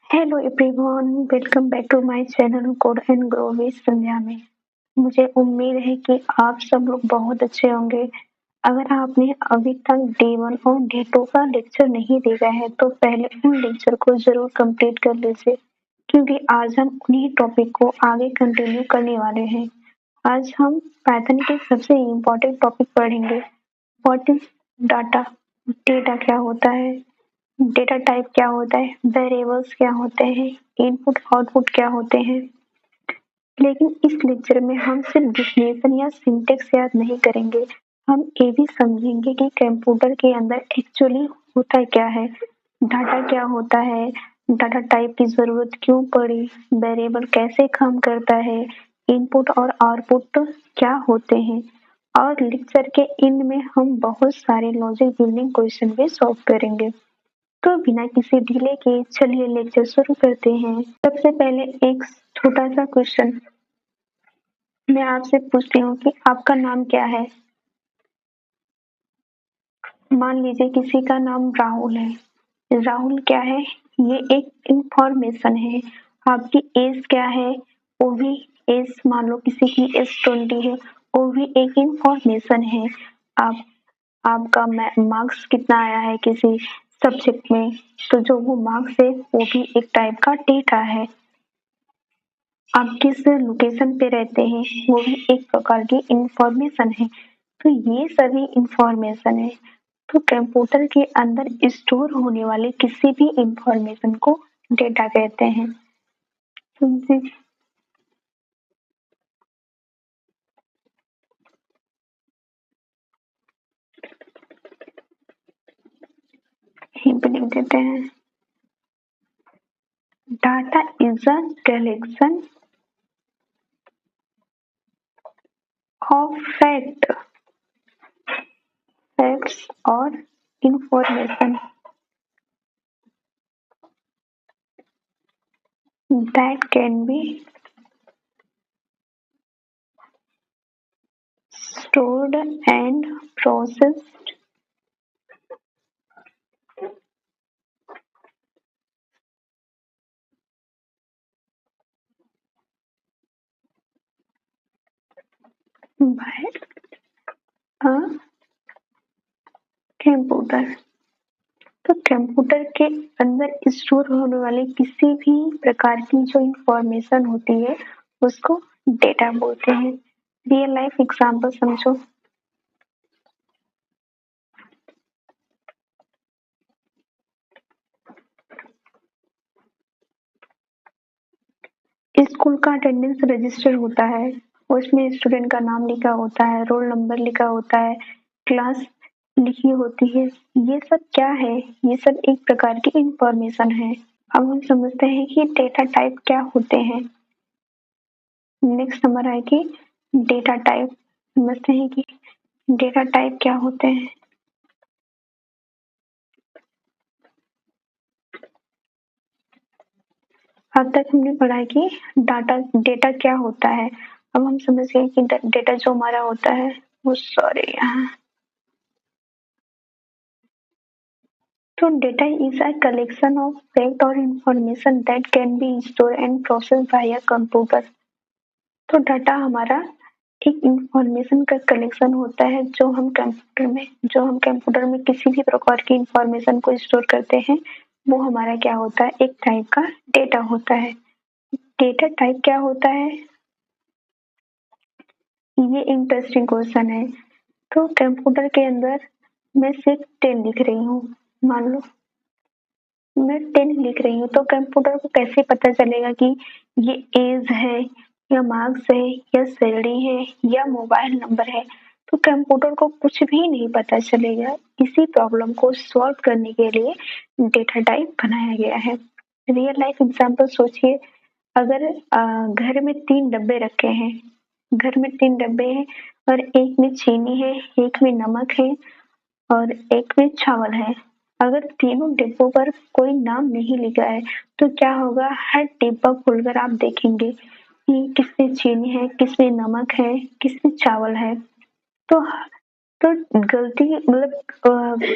Hello everyone, welcome back to my channel code and grow with Sandhya में। मुझे उम्मीद है कि आप सब लोग बहुत अच्छे होंगे। अगर आपने अभी तक डे 1 और डे 2 का लेक्चर नहीं देखा है तो पहले उन लेक्चर को ज़रूर कंप्लीट कर लीजिए, क्योंकि आज हम उन्हीं टॉपिक को आगे कंटिन्यू करने वाले हैं। आज हम पाइथन के सबसे इम्पोर्टेंट टॉपिक पढ़ेंगे। What is data? डेटा क्या होता है? डेटा टाइप क्या होता है, वेरिएबल्स क्या होते हैं, इनपुट आउटपुट क्या होते हैं। लेकिन इस लेक्चर में हम सिर्फ डिफिनेशन या सिंटेक्स याद नहीं करेंगे, हम ये भी समझेंगे कि कंप्यूटर के अंदर एक्चुअली होता क्या है, डाटा क्या होता है, डाटा टाइप की जरूरत क्यों पड़ी, वेरिएबल कैसे काम करता है, इनपुट और आउटपुट क्या होते हैं। और लेक्चर के एंड में हम बहुत सारे लॉजिक बिल्डिंग क्वेश्चन भी सॉल्व करेंगे। तो बिना किसी डिले के चलिए लेक्चर शुरू करते हैं। सबसे पहले एक छोटा सा क्वेश्चन मैं आपसे पूछती हूँ कि आपका नाम क्या है। मान लीजिए किसी का नाम राहुल है। राहुल क्या है? ये एक इंफॉर्मेशन है। आपकी एज क्या है? वो भी एज, मान लो किसी की एज 20 है, वो भी एक इंफॉर्मेशन है। आप आपका मार्क्स कितना आया है किसी सब्जेक्ट में, तो जो वो मार्क्स है वो भी एक टाइप का डेटा है। आप किस लोकेशन पे रहते हैं वो भी एक प्रकार की इंफॉर्मेशन है। तो ये सभी इंफॉर्मेशन है। तो कंप्यूटर के अंदर स्टोर होने वाले किसी भी इंफॉर्मेशन को डेटा कहते हैं। समझे? हिंट लिख देते हैं। Data is a collection of facts और information that can be stored and processed by a computer. तो कंप्यूटर के अंदर स्टोर होने वाले किसी भी प्रकार की जो इंफॉर्मेशन होती है उसको डेटा बोलते हैं। रियल लाइफ एग्जांपल समझो। स्कूल का अटेंडेंस रजिस्टर होता है, उसमें स्टूडेंट का नाम लिखा होता है, रोल नंबर लिखा होता है, क्लास लिखी होती है। ये सब क्या है? ये सब एक प्रकार की इंफॉर्मेशन है। अब हम समझते हैं कि डेटा टाइप क्या होते हैं। नेक्स्ट नंबर है कि डेटा टाइप। समझते हैं कि डेटा टाइप क्या होते हैं। अब तक हमने पढ़ा है कि डेटा क्या होता है। अब हम समझ गए कि डेटा जो हमारा होता है वो, सॉरी यहाँ, तो data is a collection of fact और information that can be store and process by a computer. तो डाटा हमारा एक इंफॉर्मेशन का कलेक्शन होता है जो हम कंप्यूटर में किसी भी प्रकार की इंफॉर्मेशन को स्टोर करते हैं, वो हमारा क्या होता है, एक टाइप का डेटा होता है। डेटा टाइप क्या होता है, ये इंटरेस्टिंग क्वेश्चन है। तो कंप्यूटर के अंदर मैं सिर्फ 10 लिख रही हूँ, मान लो मैं 10 लिख रही हूँ, तो कंप्यूटर को कैसे पता चलेगा कि ये एज है या मार्क्स है या सैलरी है या मोबाइल नंबर है। तो कंप्यूटर को कुछ भी नहीं पता चलेगा। इसी प्रॉब्लम को सॉल्व करने के लिए डेटा टाइप बनाया गया है। रियल लाइफ एग्जांपल सोचिए। अगर घर में 3 डब्बे रखे हैं, घर में 3 डब्बे हैं और एक में चीनी है, एक में नमक है और एक में चावल है। अगर तीनों डिब्बों पर कोई नाम नहीं लिखा है तो क्या होगा, हर डिब्बा खोलकर आप देखेंगे कि किसमें चीनी है, किसमें नमक है, किसमें चावल है। तो तो गलती मतलब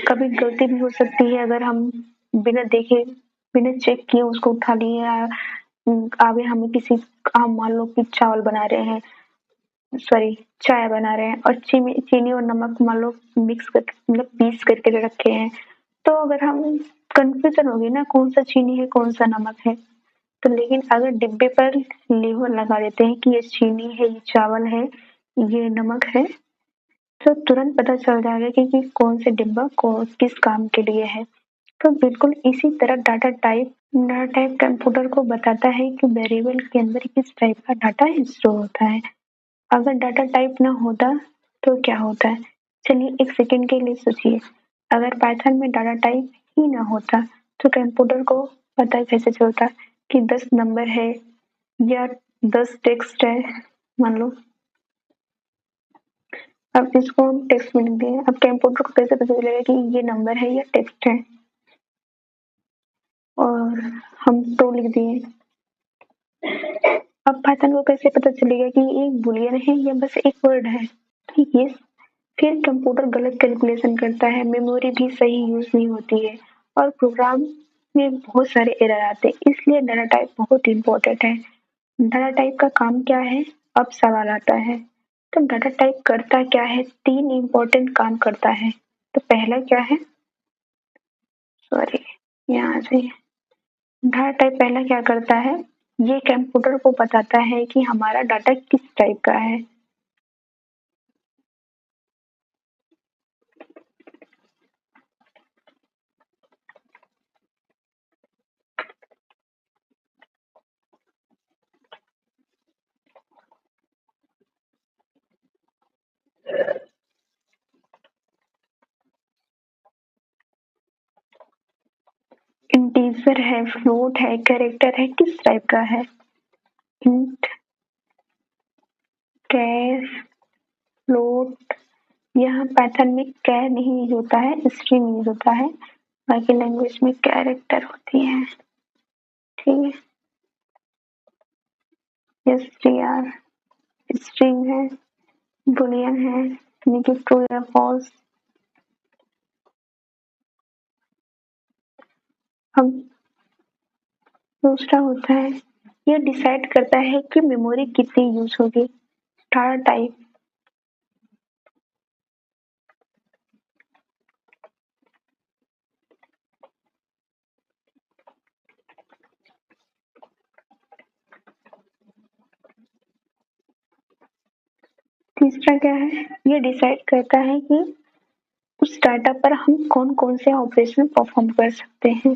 कभी गलती भी हो सकती है अगर हम बिना देखे बिना चेक किए उसको उठा लिया। आगे हमें किसी हम मान लो कि चावल बना रहे हैं, सॉरी चाय बना रहे हैं और चीनी और नमक मान लो मिक्स कर मतलब पीस करके रखे हैं, तो अगर हम कंफ्यूजन होगी ना कौन सा चीनी है कौन सा नमक है। तो लेकिन अगर डिब्बे पर लेबल लगा देते हैं कि ये चीनी है, ये चावल है, ये नमक है, तो तुरंत पता चल जाएगा कि कौन से डिब्बा किस काम के लिए है। तो बिल्कुल इसी तरह डाटा टाइप कंप्यूटर को बताता है कि वेरिएबल के अंदर किस टाइप का डाटा स्टोर होता है। अगर डाटा टाइप ना होता तो क्या होता है? चलिए एक सेकंड के लिए सोचिए। अगर पाइथन में डाटा टाइप ही ना होता तो कंप्यूटर को पता कैसे चलता कि 10 नंबर है या 10 टेक्स्ट है। मान लो अब इसको हम टेक्स्ट में लिख दिए, अब कंप्यूटर को कैसे पता चलेगा कि ये नंबर है या टेक्स्ट है? और हम तो लिख दिए। अब पाइथन को कैसे पता चलेगा कि ये एक बुलियन है या बस एक वर्ड है? ठीक है। फिर कंप्यूटर गलत कैलकुलेशन करता है, मेमोरी भी सही यूज नहीं होती है और प्रोग्राम में बहुत सारे एरर आते हैं। इसलिए डाटा टाइप बहुत इंपॉर्टेंट है। डाटा टाइप का काम क्या है? अब सवाल आता है। तो डाटा टाइप करता क्या है? 3 इंपॉर्टेंट काम करता है। तो पहला क्या है? सॉरी, यहाँ आ जाइए। डाटा टाइप पहला क्या करता है? ये कंप्यूटर को बताता है कि हमारा डाटा किस टाइप का है। इंटीजर है, फ्लोट है, कैरेक्टर है, किस टाइप का है? इंट, कैर, फ्लोट। यहाँ पाइथन में कैर नहीं यूज होता है, स्ट्रिंग यूज होता है। बाकी लैंग्वेज में कैरेक्टर होती है। ठीक है, एसटीआर स्ट्रिंग है, बुलियन है यानी कि ट्रू या फॉल्स। अब दूसरा होता है, यह डिसाइड करता है कि मेमोरी कितनी यूज होगी। Data type. तीसरा क्या है? ये डिसाइड करता है कि उस डाटा पर हम कौन कौन से ऑपरेशन परफॉर्म कर सकते हैं।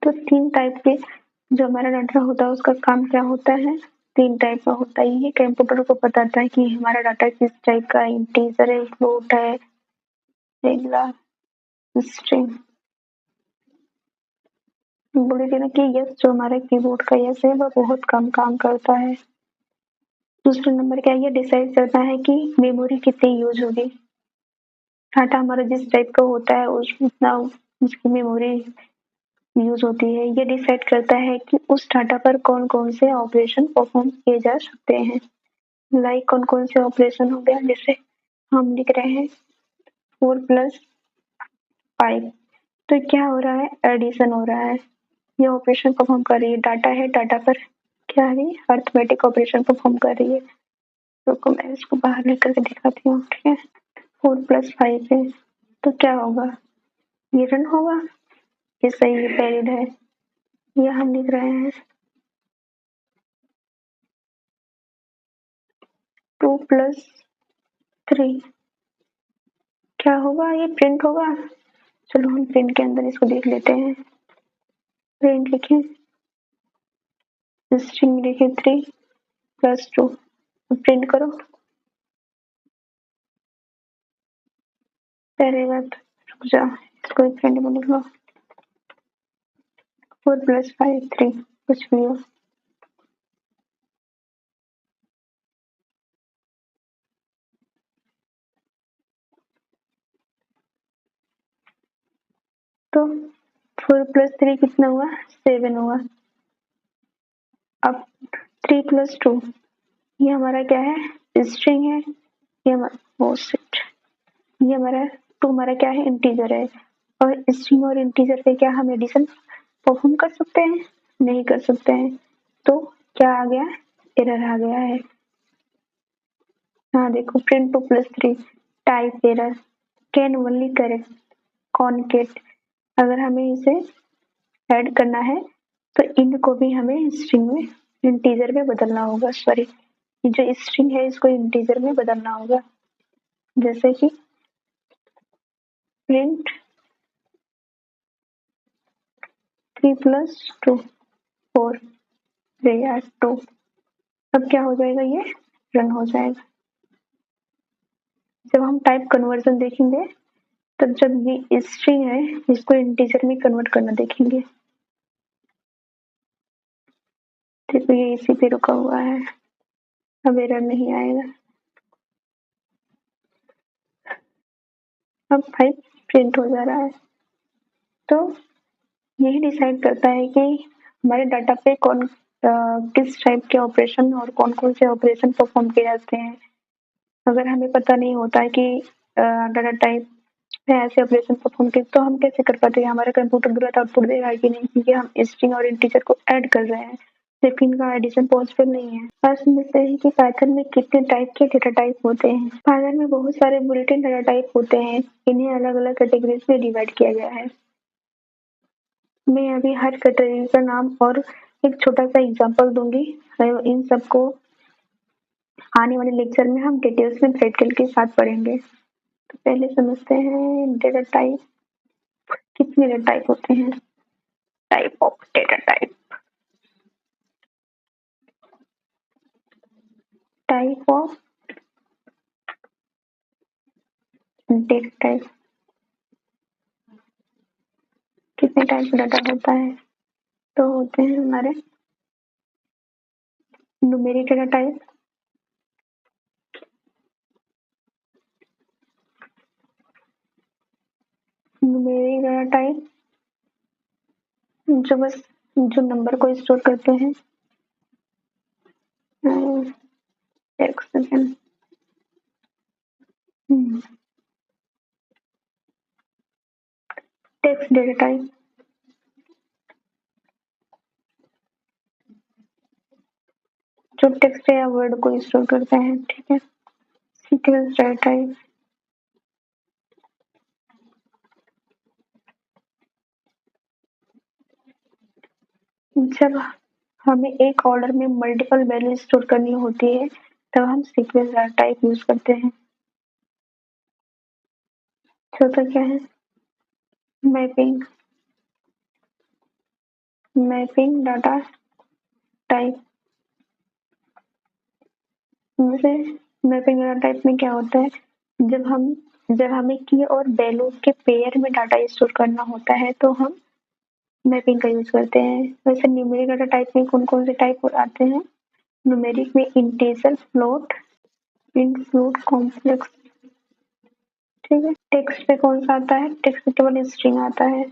तो 3 टाइप के जो हमारा डाटा होता है उसका काम क्या होता है? 3 टाइप का होता है। ये कंप्यूटर को बताता है कि हमारा डाटा किस टाइप का है, इंटीजर है, फ्लोट है, रेगुलर, स्ट्रिंग। बोलेंगे ना कि यस, जो हमारा कीबोर्ड का यस है वह बहुत कम काम करता है। दूसरा नंबर क्या है? ये डिसाइड करता है कि मेमोरी कितनी यूज होगी। डाटा हमारा जिस टाइप का होता है उस उतना उसकी मेमोरी यूज होती है। ये डिसाइड करता है कि उस डाटा पर कौन कौन से ऑपरेशन परफॉर्म किए जा सकते हैं। लाइक कौन कौन से ऑपरेशन हो गया, जैसे हम लिख रहे हैं 4+5, तो क्या हो रहा है? एडिशन हो रहा है। ये ऑपरेशन परफॉर्म कर रही है, डाटा है, डाटा पर क्या है? अर्थमेटिक ऑपरेशन परफॉर्म कर रही है। रुको मैं इसको बाहर निकल के दिखाती हूँ। ठीक है, 4+5 है तो क्या होगा? ये रन होगा, ये सही है, वैलिड है। ये हम लिख रहे हैं 2+3, क्या होगा? ये प्रिंट होगा। चलो हम प्रिंट के अंदर इसको देख लेते हैं। प्रिंट लिखें, स्ट्रिंग लिखे 3+2, प्रिंट करो। पहले बात, रुक जा, इसको एक प्रिंट में लिख लो। 4 + 5 3 कुछ भी हो। तो 4 + 3 कितना हुआ? 7 हुआ। अब 3 + 2 ये हमारा क्या है? स्ट्रिंग है। ये हमारा ओह शिट! ये हमारा 2 हमारा क्या है? इंटीजर है। और स्ट्रिंग और इंटीजर पे क्या हम एडिशन परफॉर्म कर सकते हैं? नहीं कर सकते हैं। तो क्या आ गया? एरर आ गया है। हाँ देखो, print 2 + 3 type error can only correct concat. अगर हमें इसे ऐड करना है तो इनको भी हमें स्ट्रिंग में इंटीजर में बदलना होगा। सॉरी, जो स्ट्रिंग है इसको इंटीजर में बदलना होगा। जैसे कि प्रिंट 3 + 2 4 या 2। अब क्या हो जाएगा? ये रन हो जाएगा। जब हम टाइप कन्वर्जन देखेंगे तब जब ये स्ट्रिंग है इसको इंटीजर में कन्वर्ट करना देखेंगे। देखो ये इसी पे रुका हुआ है, अब एरर नहीं आएगा। अब 5 प्रिंट हो जा रहा है। तो यही डिसाइड करता है कि हमारे डाटा पे किस टाइप के ऑपरेशन और कौन-कौन से ऑपरेशन परफॉर्म किए जाते हैं। अगर हमें पता नहीं होता है कि डाटा टाइप में ऐसे ऑपरेशन परफॉर्म किए तो हम कैसे कर पाते हैं? हमारा कंप्यूटर गलत आउटपुट देगा कि नहीं, क्योंकि हम स्ट्रिंग और इंटीजर को ऐड कर रहे हैं, जबकि इनका एडिशन पॉसिबल नहीं है। अब समझते हैं कि पाइथन में कितने टाइप के डेटा टाइप होते हैं। पाइथन में बहुत सारे बुलेटिन डेटा टाइप होते हैं। इन्हें अलग-अलग कैटेगरीज में डिवाइड किया गया है। मैं अभी हर कैटेगरी का नाम और एक छोटा-सा एग्जांपल दूँगी। इन सबको आने वाले लेक्चर में हम डिटेल्स में प्रैक्टिकल के साथ पढ़ेंगे। तो पहले समझते हैं डेटा टाइप। कितने डेटा टाइप होते हैं? Type of data type. Type of data type. कितने टाइप का डाटा होता है? तो होते हैं हमारे numeric data type, numeric data type जो बस जो नंबर को स्टोर करते हैं। एक सेकेंड। टेक्स्ट डेटा टाइप जो टेक्स्ट या वर्ड को स्टोर करते हैं। ठीक है। सीक्वेंस डेटा टाइप जब हमें एक ऑर्डर में मल्टीपल वैल्यू स्टोर करनी होती है तब हम सीक्वेंस डाटा टाइप यूज करते हैं। चौथा क्या है? मैपिंग। मैपिंग डाटा टाइप जैसे मैपिंग डाटा टाइप में क्या होता है? जब हमें की और वैल्यू के पेयर में डाटा स्टोर करना होता है तो हम मैपिंग का यूज करते हैं। वैसे न्यूमेरिक डाटा टाइप में कौन-कौन से टाइप आते हैं? न्यूमेरिक में integer, float, int, float, complex. ठीक है। टेक्स्ट पे कौन सा आता है? टेक्स्ट में केवल स्ट्रिंग आता है।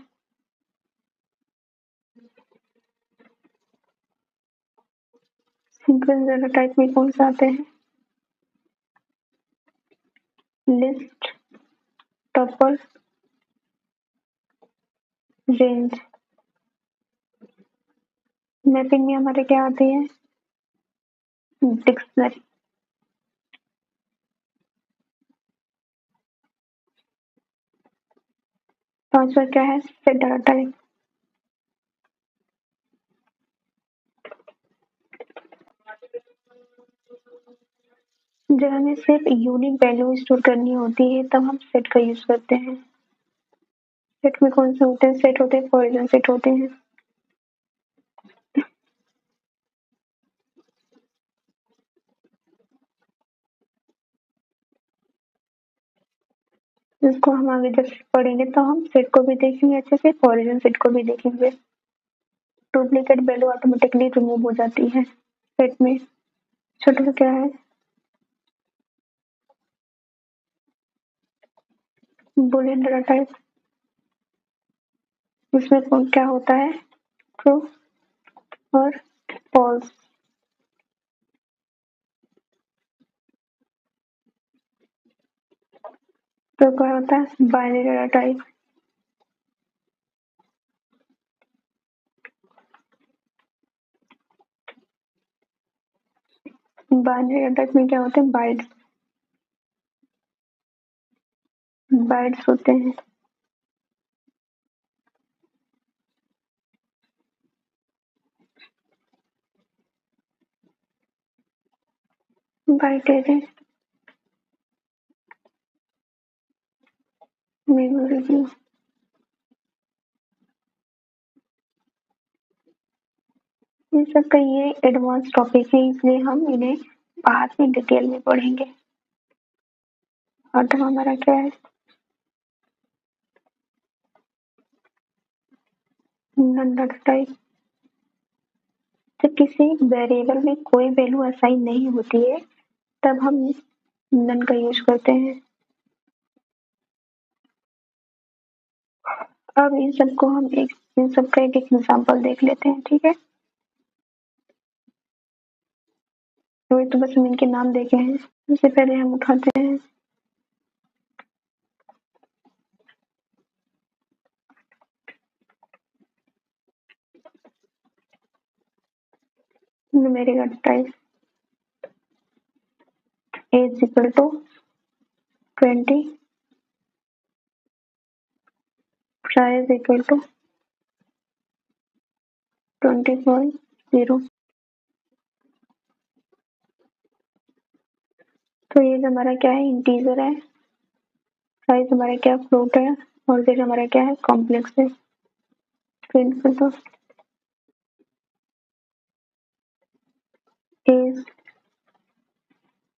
सीक्वेंस डाटा टाइप में कौन सा आते हैं? List, tuple, range. मैपिंग में हमारे क्या आती है? डिक्शनरी। पांचवा क्या है? Set data type. जब हमें सिर्फ यूनिक वैल्यू स्टोर करनी होती है तब हम सेट का यूज करते हैं। सेट में कौन से होते हैं? सेट होते हैं, पॉइजन सेट होते हैं। इसको हम आगे जब पढ़ेंगे तो हम सेट को भी देखेंगे अच्छे से, पॉइजन सेट को भी देखेंगे। डुप्लीकेट वैल्यू ऑटोमेटिकली रिमूव हो जाती है सेट में। छोटा क्या है, बुलियन डाटा टाइप, इसमें क्या होता है, ट्रू और फॉल्स। तो क्या होता है, binary data type. Binary data type में क्या होते हैं, बाइट्स, बाइट्स होते हैं। बाइट एरे, मेमोरी व्यू, ये सब का ये एडवांस टॉपिक है, इसलिए हम इन्हें बाद में डिटेल में पढ़ेंगे। और तो हमारा क्या है, नन डाटा टाइप। जब किसी वेरिएबल में कोई वैल्यू असाइन नहीं होती है तब हम नन का यूज करते हैं। अब इन सबको हम इन सबका एक एग्जांपल देख लेते हैं, ठीक है। तो तो बस हम इनके नाम देखे हैं। सबसे पहले हम उठाते हैं numeric data type, a is equal to 20, price is equal to 20.0। तो ये हमारा क्या है, इंटीजर है, प्राइस हमारा क्या फ्लोट है, और फिर हमारा क्या है, कॉम्प्लेक्स है। तो इस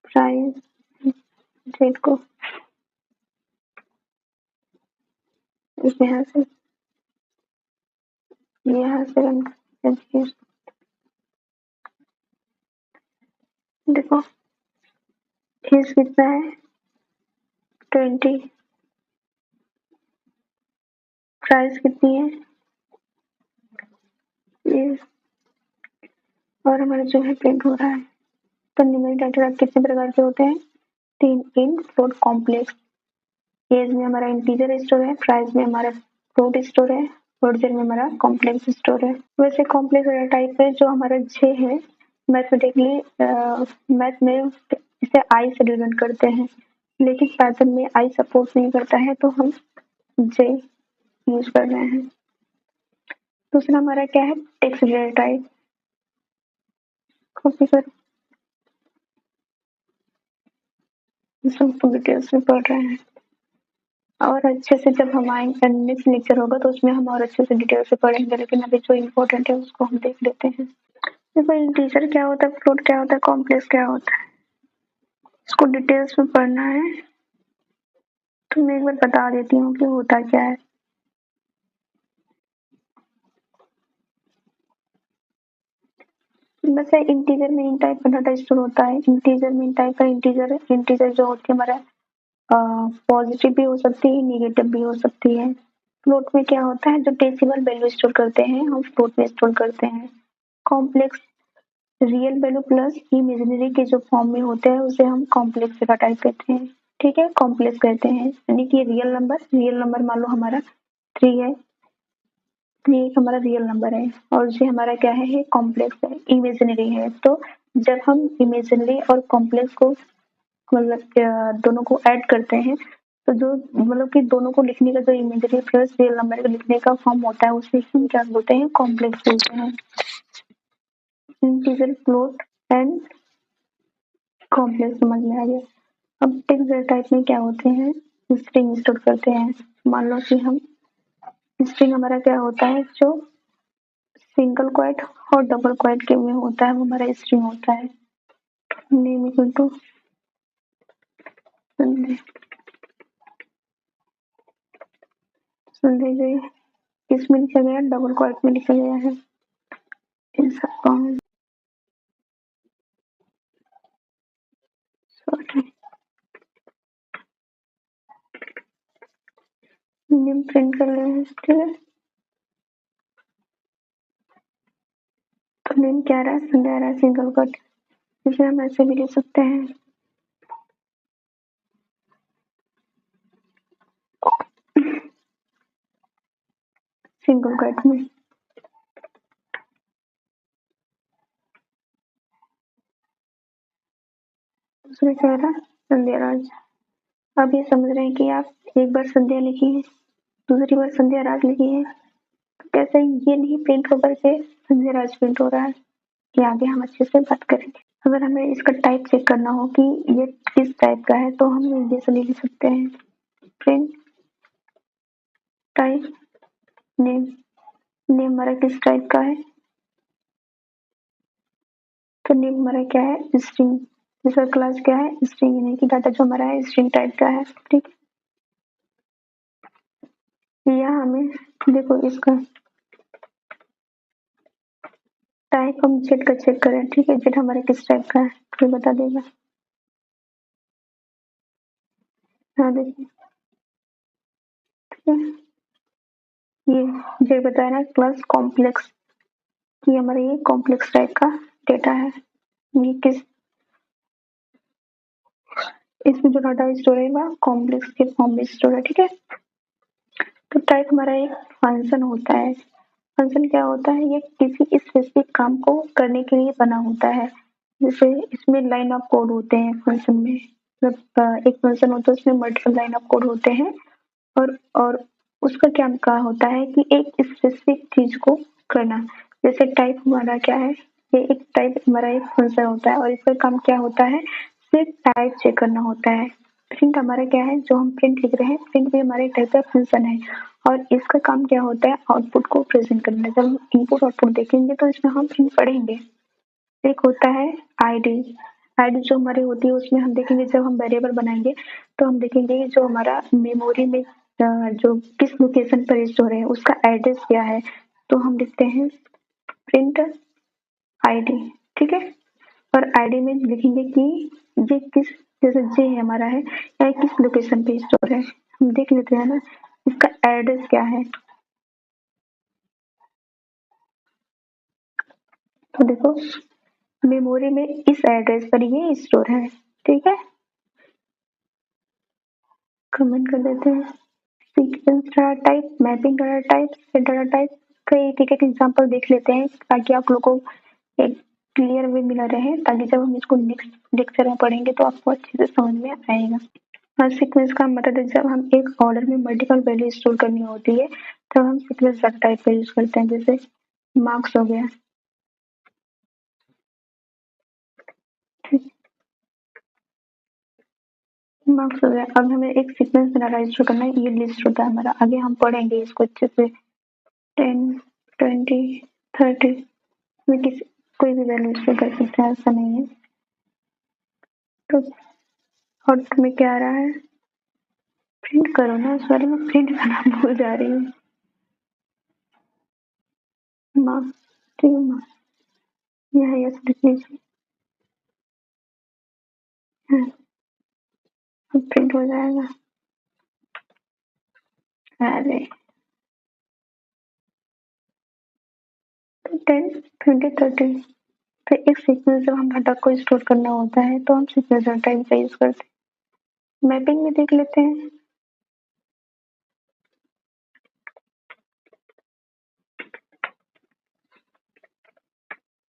प्राइस डेट को यहाँ से रन करके देखो, इस कितना है 20, प्राइस कितनी है ये, और हमारा जो है प्रिंट हो रहा है। तो न्यूमेरिक डाटा कितने प्रकार के होते हैं, 3, इन फ्लोट कॉम्प्लेक्स। एज में हमारा इंटीजर स्टोर है, प्राइस में हमारा फ्लोट स्टोर है, वर्जन में हमारा कॉम्प्लेक्स स्टोर है। वैसे कॉम्प्लेक्स डाटा टाइप है जो हमारा जे है, मैथमेटिकली मैथ में इसे आई से डिनोट करते हैं, लेकिन पैटर्न में आई सपोर्ट नहीं करता है, तो हम जे यूज कर रहे हैं। दूसरा हमारा क्या है, टेक्स्ट डाटा टाइप। कॉपी कर, सब डिटेल्स में पढ़ रहे हैं, और अच्छे से जब हम आएंगे नेक्स्ट लेक्चर होगा तो उसमें हम और अच्छे से डिटेल से पढ़ेंगे, लेकिन अभी जो इम्पोर्टेंट है उसको हम देख लेते हैं। देखो, इंटीजर क्या होता है, फ्लोट क्या होता है, कॉम्प्लेक्स क्या होता है, इसको डिटेल्स में पढ़ना है। तो मैं एक बार बता देती हूँ कि होता क्या है। बस इंटीजर में इन टाइप का डाटा स्टोर होता है, इंटीजर में इन टाइप का इंटीजर जो होती है हमारा पॉजिटिव भी हो सकती है, नेगेटिव भी हो सकती है। फ्लोट में क्या होता है, जो डेसिमल वैल्यू स्टोर करते हैं हम फ्लोट में स्टोर करते हैं। Complex real value plus imaginary के जो फॉर्म में होते हैं उसे हम कॉम्प्लेक्स डाटा टाइप कहते हैं, ठीक है, कॉम्प्लेक्स कहते हैं। यानी कि रियल नंबर मान लो हमारा 3 है, 3 एक हमारा रियल नंबर है, और ये हमारा क्या है, कॉम्प्लेक्स है, इमेजिनरी है। तो जब हम इमेजिनरी और कॉम्प्लेक्स को मतलब दोनों को ऐड करते हैं, तो जो मतलब कि दोनों को लिखने का जो इमेजिनरी प्लस रियल नंबर को लिखने का फॉर्म होता है उसे हम क्या बोलते हैं, कॉम्प्लेक्स बोलते हैं। इंटीजर, फ्लोट एंड कॉम्प्लेक्स समझ में आ गया। अब टेक्स्ट डाटा टाइप में क्या होते हैं, स्ट्रिंग स्टोर करते हैं। मान लो कि हम स्ट्रिंग हमारा क्या होता है, जो सिंगल क्वोट और डबल क्वोट के में होता है वो हमारा स्ट्रिंग होता है। नेम इक्वल टू संदेश, संदेश किस में लिखा गया, डबल क्वोट में लिखा गया है। is on sorry name print कर लेंगे, ठीक है। तो नेम क्या रहा है, संध्या रहा है, सिंगल कट, इसे हम ऐसे भी ले सकते हैं, सिंगल कट में। दूसरा क्या रहा, संध्या राज। अब ये समझ रहे हैं कि आप एक बार संध्या लिखी है, दूसरी बार संध्या राज लिखी है, तो कैसे ये नहीं प्रिंट होकर के संध्या राज प्रिंट हो रहा है, ये आगे हम अच्छे से बात करेंगे। अगर हमें इसका टाइप चेक करना हो कि ये किस टाइप का है, तो हम ये से लिख सकते हैं, प्रिंट टाइप नेम। नेम हमारा किस टाइप का है, तो नेम हमारा क्या है, स्ट्रिंग। इसका क्लास क्या है, स्ट्रिंग, यानी कि डाटा जो हमारा है स्ट्रिंग टाइप का है, ठीक है। या हमें देखो इसका टाइप हम जेड का चेक करें, ठीक है, जेड हमारे किस टाइप का है तो बता देगा। हाँ देखिए, ठीक है, ये जेड बताया ना, क्लास कॉम्प्लेक्स, कि हमारे ये कॉम्प्लेक्स टाइप का डेटा है। ये किस, इसमें जो डाटा स्टोर है वह कॉम्प्लेक्स के फॉर्म में स्टोर है, ठीक है। तो टाइप हमारा एक फंक्शन होता है। फंक्शन क्या होता है, ये किसी स्पेसिफिक काम को करने के लिए बना होता है। जैसे इसमें लाइन ऑफ कोड होते हैं फंक्शन में, मतलब एक फंक्शन होता है उसमें मल्टीपल लाइन ऑफ कोड होते हैं, और उसका क्या काम होता है कि एक स्पेसिफिक चीज को करना। जैसे टाइप हमारा क्या है, ये एक टाइप हमारा एक फंक्शन होता है और इसका काम क्या होता है, सिर्फ टाइप चेक करना होता है। प्रिंट हमारा क्या है, जो हम प्रिंट लिख रहे हैं, प्रिंट भी हमारे टाइप का फंक्शन है और इसका काम क्या होता है, आउटपुट को प्रेजेंट करना। जब हम इनपुट आउटपुट देखेंगे तो इसमें हम प्रिंट पढ़ेंगे। एक होता है आईडी। आईडी जो हमारी होती है उसमें हम देखेंगे, जब हम वेरिएबल बनाएंगे तो हम देखेंगे जो हमारा मेमोरी में जो किस लोकेशन पर स्टोर है उसका एड्रेस क्या है, तो हम लिखते हैं प्रिंट आईडी, ठीक है। और आईडी में लिखेंगे कि ये किस, जैसे जे है हमारा है, या किस लोकेशन पे स्टोर है, हम देख लेते हैं ना इसका एड्रेस क्या है। तो देखो मेमोरी में इस एड्रेस पर ये स्टोर है, ठीक है। कमेंट कर देते हैं, sequence data type, mapping data type, set data type, कई एक एग्जांपल देख लेते हैं ताकि आप लोगों को एक क्लियर वे मिला रहे, ताकि जब हम इसको नेक्स्ट लेक्चर में पढ़ेंगे तो आपको अच्छे से समझ में आएगा। और सीक्वेंस का मतलब है जब हम एक ऑर्डर में मल्टीपल वैल्यू स्टोर करनी होती है तब हम सीक्वेंस डाटा टाइप का यूज करते हैं। जैसे मार्क्स हो गया, मार्क्स हो गया। अब हमें एक सीक्वेंस में डाटा स्टोर करना है, ये लिस्ट होता है हमारा, आगे हम पढ़ेंगे इसको अच्छे से। 10, 20, 30 में किसी कोई भी वैल्यू स्टोर कर सकते हैं, ऐसा नहीं है। तो और तुम्हें क्या आ रहा है, प्रिंट करो ना, सॉरी मैं प्रिंट करना भूल जा रही हूँ। मार्क्स, ठीक है, मार्क्स यहाँ यस लिख लीजिए, हाँ, अब प्रिंट हो जाएगा। अरे 10, 20, 30, तो एक सीक्वेंस जब हम डाटा को स्टोर करना होता है तो हम सीक्वेंस डाटा टाइप का यूज करते हैं। मैपिंग में देख लेते हैं,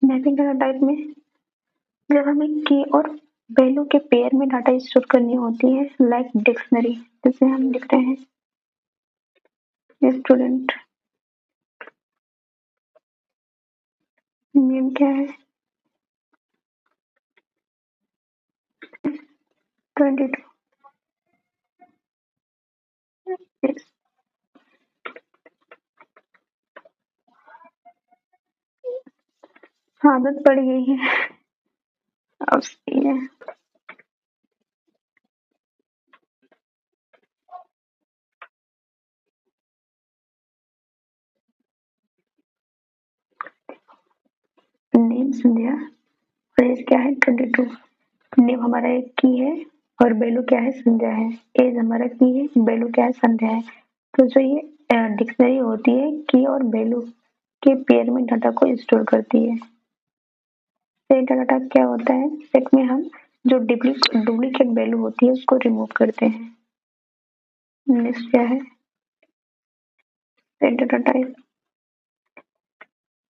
मैपिंग डाटा टाइप में जब हमें की और वैल्यू के पेयर में डाटा स्टोर करनी होती है, लाइक डिक्शनरी, जैसे हम लिखते हैं स्टूडेंट, नेम क्या है 22, yes, आदत पड़ गई है, अब सही है। नेम संध्या और एज क्या है 22। नेम हमारा एक की है और वैल्यू क्या है संध्या है। एज हमारा की है, वैल्यू क्या है संध्या है। तो जो ये डिक्शनरी होती है की और वैल्यू के पेयर में डाटा को स्टोर करती है। सेट डाटा क्या होता है, सेट में हम जो डुप्लीकेट वैल्यू होती है उसको रिमूव करते हैं। नेक्स्ट क्या है set data type.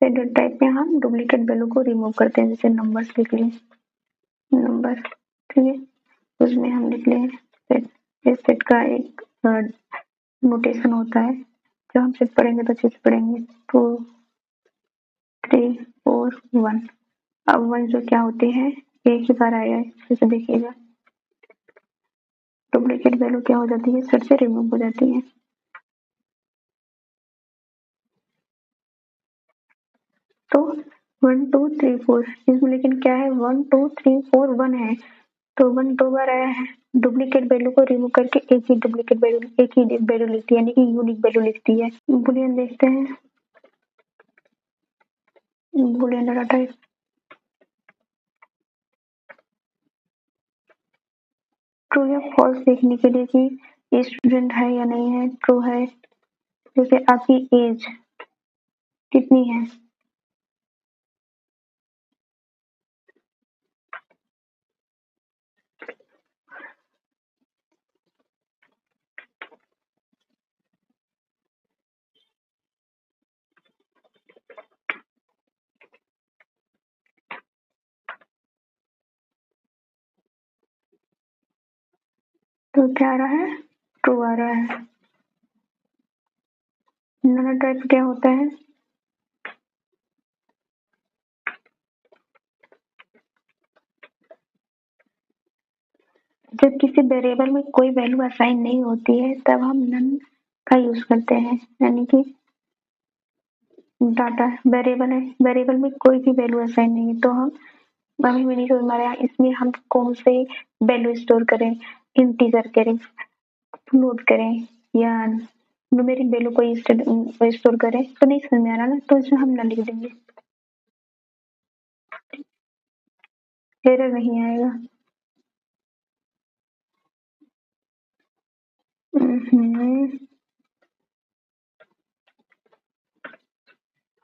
Set data type में हम डुप्लीकेट वैल्यू को रिमूव करते हैं, जैसे नंबर्स लिख लिए नंबर, ठीक है। उसमें हम लिख लिए सेट। इस सेट का एक नोटेशन होता है, जब हम सेट पढ़ेंगे तो अच्छे से पढ़ेंगे। 2 3 4 1। अब 1 जो क्या होते हैं एक ही बार आया है, जैसे देखिएगा डुप्लीकेट वैल्यू क्या हो जाती है सेट से रिमूव हो जाती है। तो 1 2 3 4 इसमें लेकिन क्या है 1 2 3 4 1 है, तो 1 2 बार आया है। डुप्लीकेट वैल्यू को रिमूव करके एक ही वैल्यू लिखती है, यानी कि यूनिक वैल्यू लिखती है। बुलियन देखते हैं, बुलियन डाटा टाइप। ट्रू या फॉल्स देखने के लिए कि स्टूडेंट है या नहीं है, ट्रू है। जैसे आपकी एज कितनी है, तो क्या आ रहा है ट्रू आ रहा है। नल टाइप क्या होता है, जब किसी वेरिएबल में कोई वैल्यू असाइन नहीं होती है तब हम नन का यूज करते हैं, यानी कि डाटा वेरिएबल है, वेरिएबल में कोई भी वैल्यू असाइन नहीं है तो हम अभी मैंने जो हमारे इसमें हम कौन से वैल्यू स्टोर करें, इंटीजर करें, फ्लोट करें या न्यूमेरिक वैल्यू को स्टोर करें, तो नहीं समझ में आ रहा ना, तो इसमें हम नल लिख देंगे, एरर नहीं आएगा।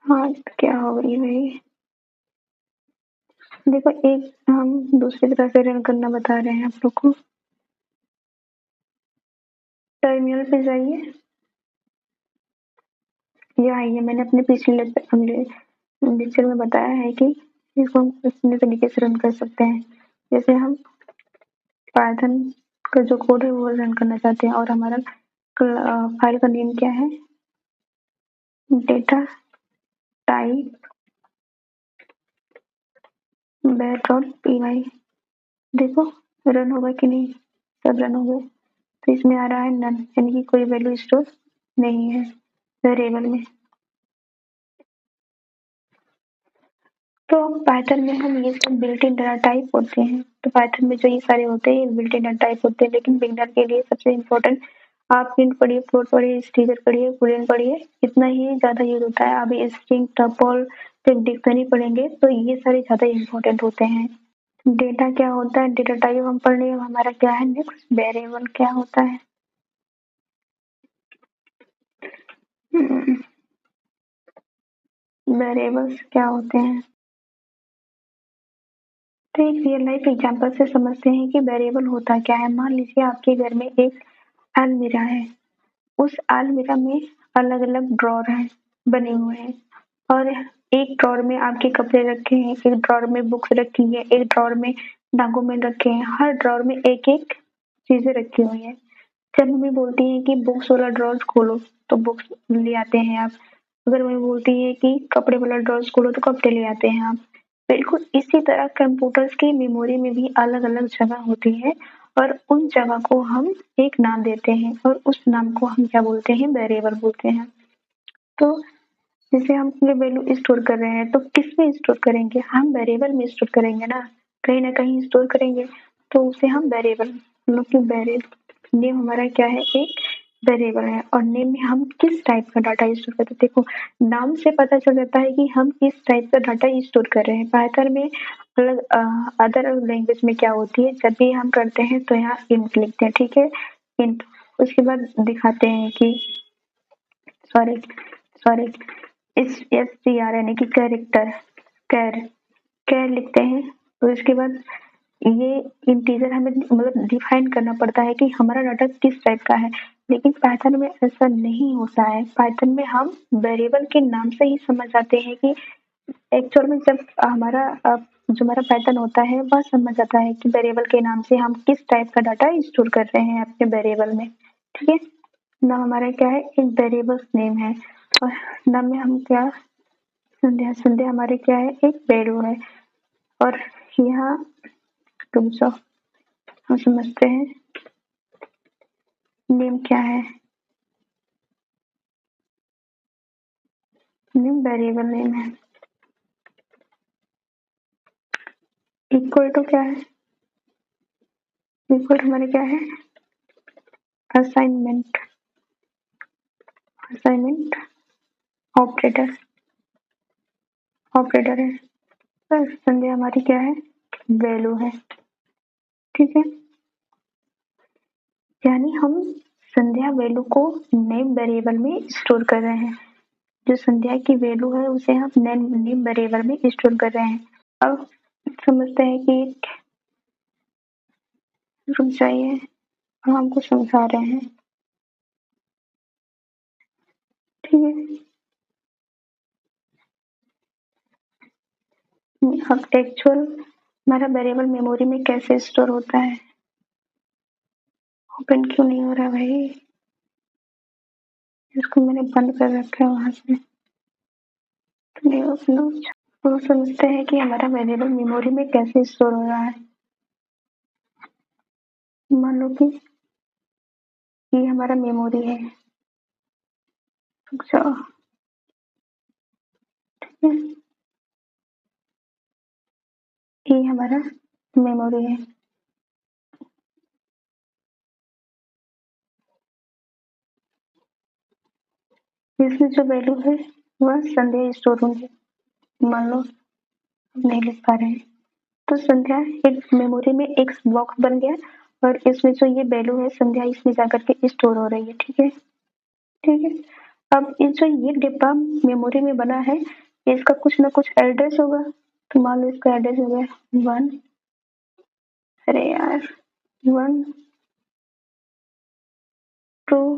हाँ तो क्या हो गई भाई, देखो एक हम दूसरी तरह से रन करना बता रहे हैं आप लोग को। टर्मिनल पे जाइए, ये आइए, मैंने अपने पिछले लेक्चर में बताया है कि इसको हम इतने तरीके से रन कर सकते हैं। जैसे हम पाइथन का जो कोड है वो रन करना चाहते हैं और हमारा फाइल का नेम क्या है, डेटा टाइप bat.py। देखो रन होगा कि नहीं, सब रन हो गए। तो इसमें आ रहा है नन, यानी कि कोई वैल्यू स्टोर नहीं है वेरिएबल में। तो पाइथन में हम ये सब बिल्ट इन डाटा टाइप होते हैं, तो पाइथन में जो ये सारे होते हैं ये बिल्ट इन डाटा टाइप होते हैं। लेकिन बिगनर के लिए सबसे इम्पोर्टेंट आप प्रिंट पढ़िए, फ्लोट पढ़िए, स्ट्रिंगर पढ़िए, बूलियन पढ़िए, इतना ही ज्यादा यूज होता है। अभी स्ट्रिंग, टपल, फिर डिक्शनरी पढ़ेंगे तो ये सारे ज्यादा इम्पोर्टेंट होते हैं। डेटा क्या होता है, डेटा टाइप हम पढ़ लिए, हमारा क्या है नेक्स्ट वेरिएबल क्या होता है। वेरिएबल्स क्या होते हैं, तो एक रियल लाइफ एग्जांपल से समझते हैं कि वेरिएबल होता क्या है। मान लीजिए आपके घर में एक अलमीरा है, उस अलमीरा में अलग अलग ड्रॉर हैं बने हुए हैं और एक ड्रॉर में आपके कपड़े रखे हैं, एक ड्रॉर में बुक्स रखी है, एक ड्रॉर में डॉक्यूमेंट रखे हैं, हर ड्रॉर में एक एक चीजें रखी हुई है। जब मम्मी बोलती है कि बुक्स वाला ड्रॉर खोलो तो बुक्स ले आते हैं आप, अगर मम्मी बोलती है कि कपड़े वाला ड्रॉर खोलो तो कपड़े ले आते हैं आप। बिल्कुल इसी तरह कंप्यूटर्स की मेमोरी में भी अलग अलग जगह होती है और उन जगह को हम एक नाम देते हैं और उस नाम को हम क्या बोलते हैं, वेरिएबल बोलते हैं। तो जैसे हम ये वैल्यू स्टोर कर रहे हैं तो किस में स्टोर करेंगे, हम वेरिएबल में स्टोर करेंगे ना कहीं स्टोर करेंगे, तो उसे हम वेरिएबल मतलब कि वेरिएबल नेम हमारा क्या है एक वेरिएबल है और नेम में हम किस टाइप का डाटा स्टोर करते हैं। देखो नाम से पता चल जाता है कि हम किस टाइप का डाटा स्टोर कर रहे हैं। पाइथन में अलग अदर लैंग्वेज में क्या होती है, जब भी हम करते हैं तो यहाँ इंट लिखते हैं, ठीक है, इंट। उसके बाद दिखाते हैं कि सॉरी सॉरी इस एस टी आर यानी कि कैरेक्टर कैर कैर लिखते हैं। तो इसके बाद ये इंटीजर हमें मतलब डिफाइन करना पड़ता है कि हमारा डाटा किस टाइप का है। लेकिन पाइथन में ऐसा नहीं होता है। पाइथन में हम वेरिएबल के नाम से ही समझ जाते हैं कि एक्चुअल में जब जो हमारा पाइथन होता है वह समझ जाता है कि वेरिएबल के नाम से हम किस टाइप का डाटा स्टोर कर रहे हैं अपने वेरिएबल में, ठीक है। नाम हमारा क्या है, एक वेरिएबल नेम है और नाम में हम क्या संध्या संध्या हमारे क्या है, एक वैल्यू है। और यहाँ रुक जाओ हम समझते हैं नेम क्या है। नेम वेरिएबल नेम है। इक्वल टू क्या है, इक्वल टू हमारे क्या है, असाइनमेंट असाइनमेंट ऑपरेटर ऑपरेटर है। तो संध्या हमारी क्या है, वैल्यू है, ठीक है। यानी हम संध्या वैल्यू को नेम वेरिएबल में स्टोर कर रहे हैं। जो संध्या की वैल्यू है उसे हम नेम वेरिएबल में स्टोर कर रहे हैं। अब समझते हैं कि रुक जाइए, हम हमको समझा रहे हैं, ठीक है। अब एक्चुअल हमारा वेरिएबल मेमोरी में कैसे स्टोर होता है। ओपन क्यों नहीं हो रहा भाई, इसको मैंने बंद कर रखा है वहां से, तो नहीं ओपन हो। तो समझते हैं कि हमारा वेरिएबल मेमोरी में कैसे स्टोर हो रहा है। मान लो कि ये हमारा मेमोरी है, अच्छा ठीक है, ये हमारा मेमोरी है। इसमें जो वैल्यू है वह संध्या स्टोर होंगी। मान लो नहीं लिख पा रहे हैं, तो संध्या एक मेमोरी में एक बॉक्स बन गया और इसमें जो ये वैल्यू है संध्या इसमें जाकर के स्टोर हो रही है, ठीक है, ठीक है। अब ये जो ये डिब्बा मेमोरी में बना है इसका कुछ ना कुछ एड्रेस होगा। तो मान लो इसका एड्रेस हो गया 1, अरे यार 1 2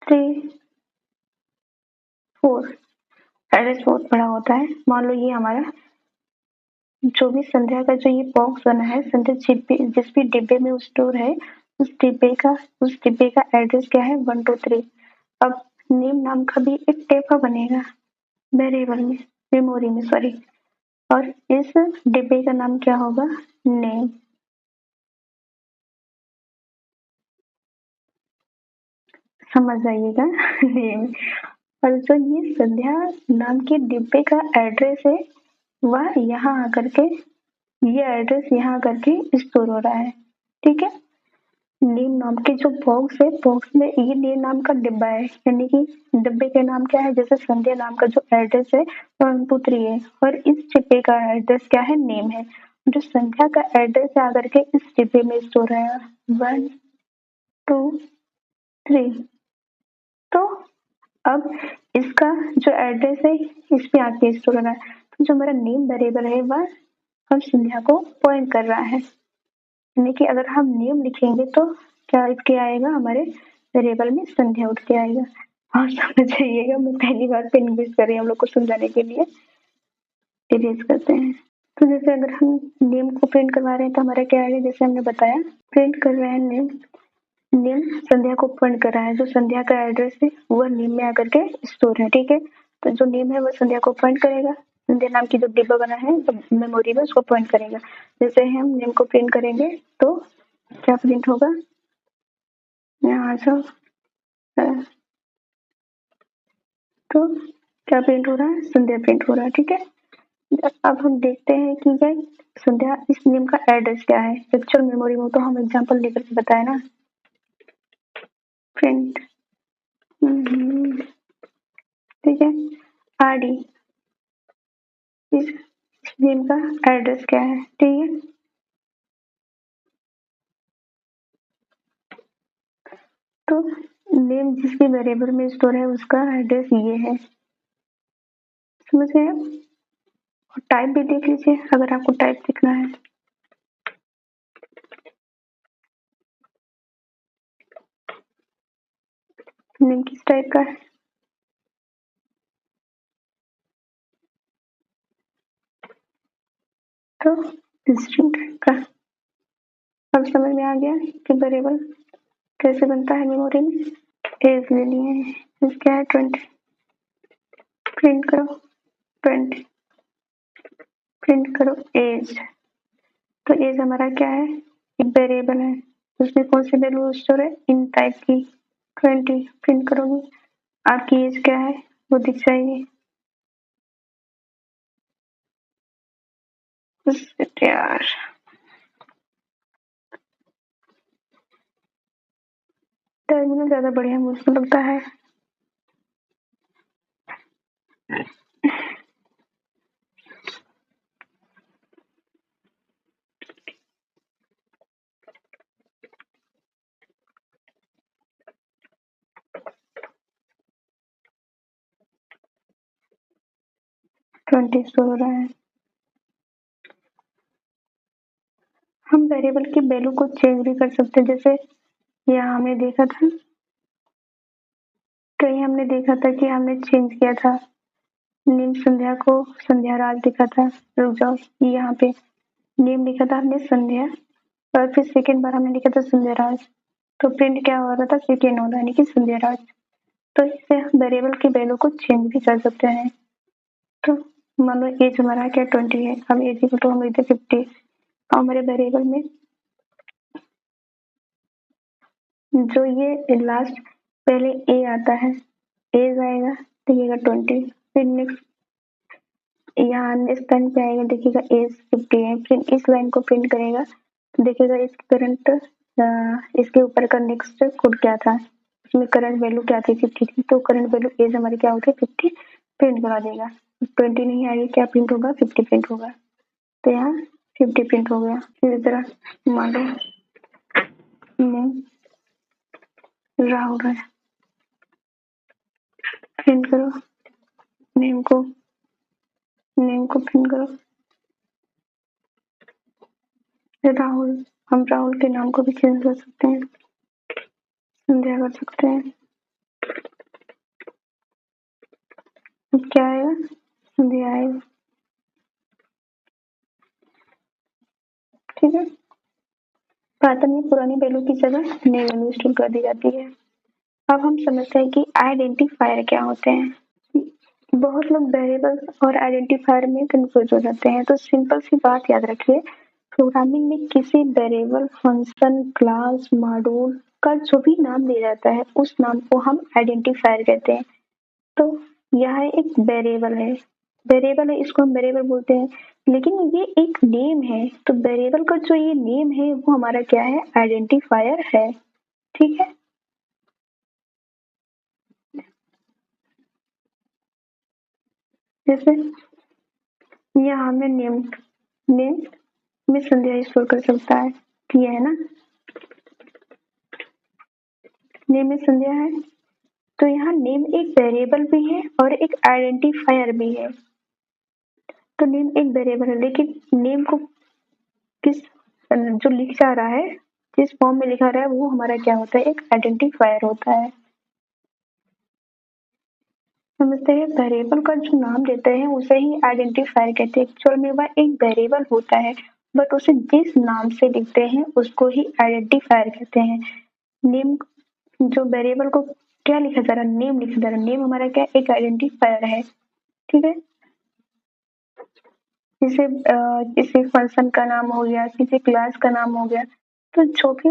3 4। एड्रेस बहुत बड़ा होता है। मान लो ये हमारा जो भी संध्या का जो ये बॉक्स बना है, संध्या जिस भी डिब्बे में स्टोर है उस डिब्बे का एड्रेस क्या है 1 2 3। अब नेम नाम का भी एक टेबल बनेगा वेरिएबल में, मेमोरी में सॉरी, और इस डिब्बे का नाम क्या होगा, नेम। समझ जाइएगा नेम। और जो ये संध्या नाम के डिब्बे का एड्रेस है वह यहाँ आकर के, ये एड्रेस यहाँ आकर के स्टोर हो रहा है, ठीक है। नेम नाम के जो बॉक्स है, बॉक्स में ये नेम नाम का डिब्बा है, यानी कि डिब्बे का नाम क्या है, जैसे संध्या नाम का जो एड्रेस है 1 2 3 है और इस डिब्बे का एड्रेस क्या है, नेम है। जो संध्या का एड्रेस है आकर के इस डिब्बे में स्टोर है 1 2 3। तो अब इसका जो एड्रेस है इस पे आके स्टोर हो रहा है। तो जो हमारा नेम वेरिएबल है वह हम संध्या को पॉइंट कर रहा है, यानी कि अगर हम नेम लिखेंगे तो क्या उठ के आएगा, हमारे वेरिएबल में संध्या उठ के आएगा। और समझ जाइएगा मैं पहली बार पे इन्वेस्ट कर रही हूँ हम लोग को समझाने के लिए। इरेज करते हैं। तो जैसे अगर हम नेम को प्रिंट करवा रहे हैं तो हमारा क्या आएगा, जैसे हमने बताया प्रिंट कर रहे हैं नेम, नेम संध्या को पॉइंट कर रहा है। जो संध्या का एड्रेस है वह नेम में आकर के स्टोर है, ठीक है। तो जो नेम है वह संध्या को पॉइंट करेगा, संध्या नाम की जो डिब्बा बना है मेमोरी में उसको पॉइंट करेगा। जैसे हम नेम को प्रिंट करेंगे तो क्या प्रिंट होगा, यहाँ से तो क्या प्रिंट हो रहा है, संध्या प्रिंट हो रहा है, ठीक है। अब हम देखते हैं कि यह संध्या इस नेम का एड्रेस क्या है। एक्चुअल मेमोरी में तो हम एग्जांपल लेकर के बताए ना, प्रिंट ठीक है, आरडी इस नेम का एड्रेस क्या है, ठीक है। तो नेम जिसके वेरिएबल में स्टोर है उसका एड्रेस ये है, समझ गए आप। और टाइप भी देख लीजिए अगर आपको टाइप देखना है। नेम किस टाइप का है, तो स्ट्रिंग टाइप का। अब समझ में आ गया कि वेरिएबल कैसे बनता है मेमोरी में। एज ले लिए हैं, एज क्या है 20, प्रिंट करो 20, प्रिंट करो एज। तो एज हमारा क्या है, एक वेरिएबल है, उसमें कौन सी वैल्यू स्टोर है, इन टाइप की 20, प्रिंट करोगे आपकी एज क्या है वो दिख जाएगी। यार टर्मिनल ज्यादा बढ़िया मुझको लगता है। ट्वेंटी स्टोर हो रहा है। हम वेरिएबल की वैल्यू को चेंज भी कर सकते हैं, जैसे यहाँ हमने देखा था, कहीं हमने देखा था कि हमने चेंज किया था, नेम संध्या को संध्या राज लिखा था। रुक जाओ, यहाँ पे नेम लिखा था हमने संध्या, और फिर सेकेंड बार हमने लिखा था संध्या राज, तो प्रिंट क्या हो रहा था, सेकेंड हो रहा यानी कि संध्या राज। तो इससे हम वेरिएबल की वैल्यू को चेंज भी कर सकते हैं। तो मान लो एज हमारा क्या 20 है, हम एज को तो हम लिखते 50, और हमारे वेरिएबल में जो ये लास्ट पहले ए आता है, एज आएगा, देखिएगा 20, फिर नेक्स्ट यहाँ नेक्स्ट लाइन पे आएगा, देखिएगा एज 50 है, फिर इस लाइन को प्रिंट करेगा तो देखिएगा इसकी करंट इसके ऊपर का नेक्स्ट कोड क्या था, इसमें करंट वैल्यू क्या थी 50 थी, तो करंट वैल्यू एज हमारी क्या होती है 50, प्रिंट करा देगा। 20 नहीं आएगी, क्या प्रिंट होगा 50 प्रिंट होगा, तो यहाँ 50 प्रिंट हो गया। इसी तरह मान लो राहुल है, प्रिंट करो नेम को, नेम को प्रिंट करो राहुल, हम राहुल के नाम को भी चेंज कर सकते हैं, संध्या कर सकते हैं। अब क्या आएगा, संध्या आएगा, ठीक है। पैटर्न में पुरानी वैल्यू की जगह नई वैल्यू स्टोर कर दी जाती है। अब हम समझते हैं कि आइडेंटिफायर क्या होते हैं। बहुत लोग वेरिएबल और आइडेंटिफायर में कंफ्यूज हो जाते हैं, तो सिंपल सी बात याद रखिए, प्रोग्रामिंग में किसी वेरिएबल, फंक्शन, क्लास, मॉड्यूल का जो भी नाम दिया जाता है उस नाम को हम आइडेंटिफायर कहते हैं। तो यह एक वेरिएबल है, वेरिएबल है इसको हम वेरिएबल बोलते हैं, लेकिन ये एक नेम है, तो वेरिएबल का जो ये नेम है वो हमारा क्या है, आइडेंटिफायर है, ठीक है। जैसे यहाँ हमने नेम, नेम में संध्या स्टोर कर सकता है, ये है ना, नेम में संध्या है, तो यहाँ नेम एक वेरिएबल भी है और एक आइडेंटिफायर भी है। तो नेम एक वेरिएबल है, लेकिन नेम को किस जो लिख जा रहा है, जिस फॉर्म में लिखा रहा है वो हमारा क्या होता है, एक आइडेंटिफायर होता है। समझते हैं, वेरिएबल का जो नाम देते हैं उसे ही आइडेंटिफायर कहते हैं। एक्चुअल में वह एक वेरिएबल होता है, बट उसे जिस नाम से लिखते हैं उसको ही आइडेंटिफायर कहते हैं। नेम, जो वेरिएबल को क्या लिखा जा रहा है, नेम लिखा जा रहा है, नेम हमारा क्या एक आइडेंटिफायर है, ठीक है। जैसे किसी फंक्शन का नाम हो गया, किसी क्लास का नाम हो गया, तो जो भी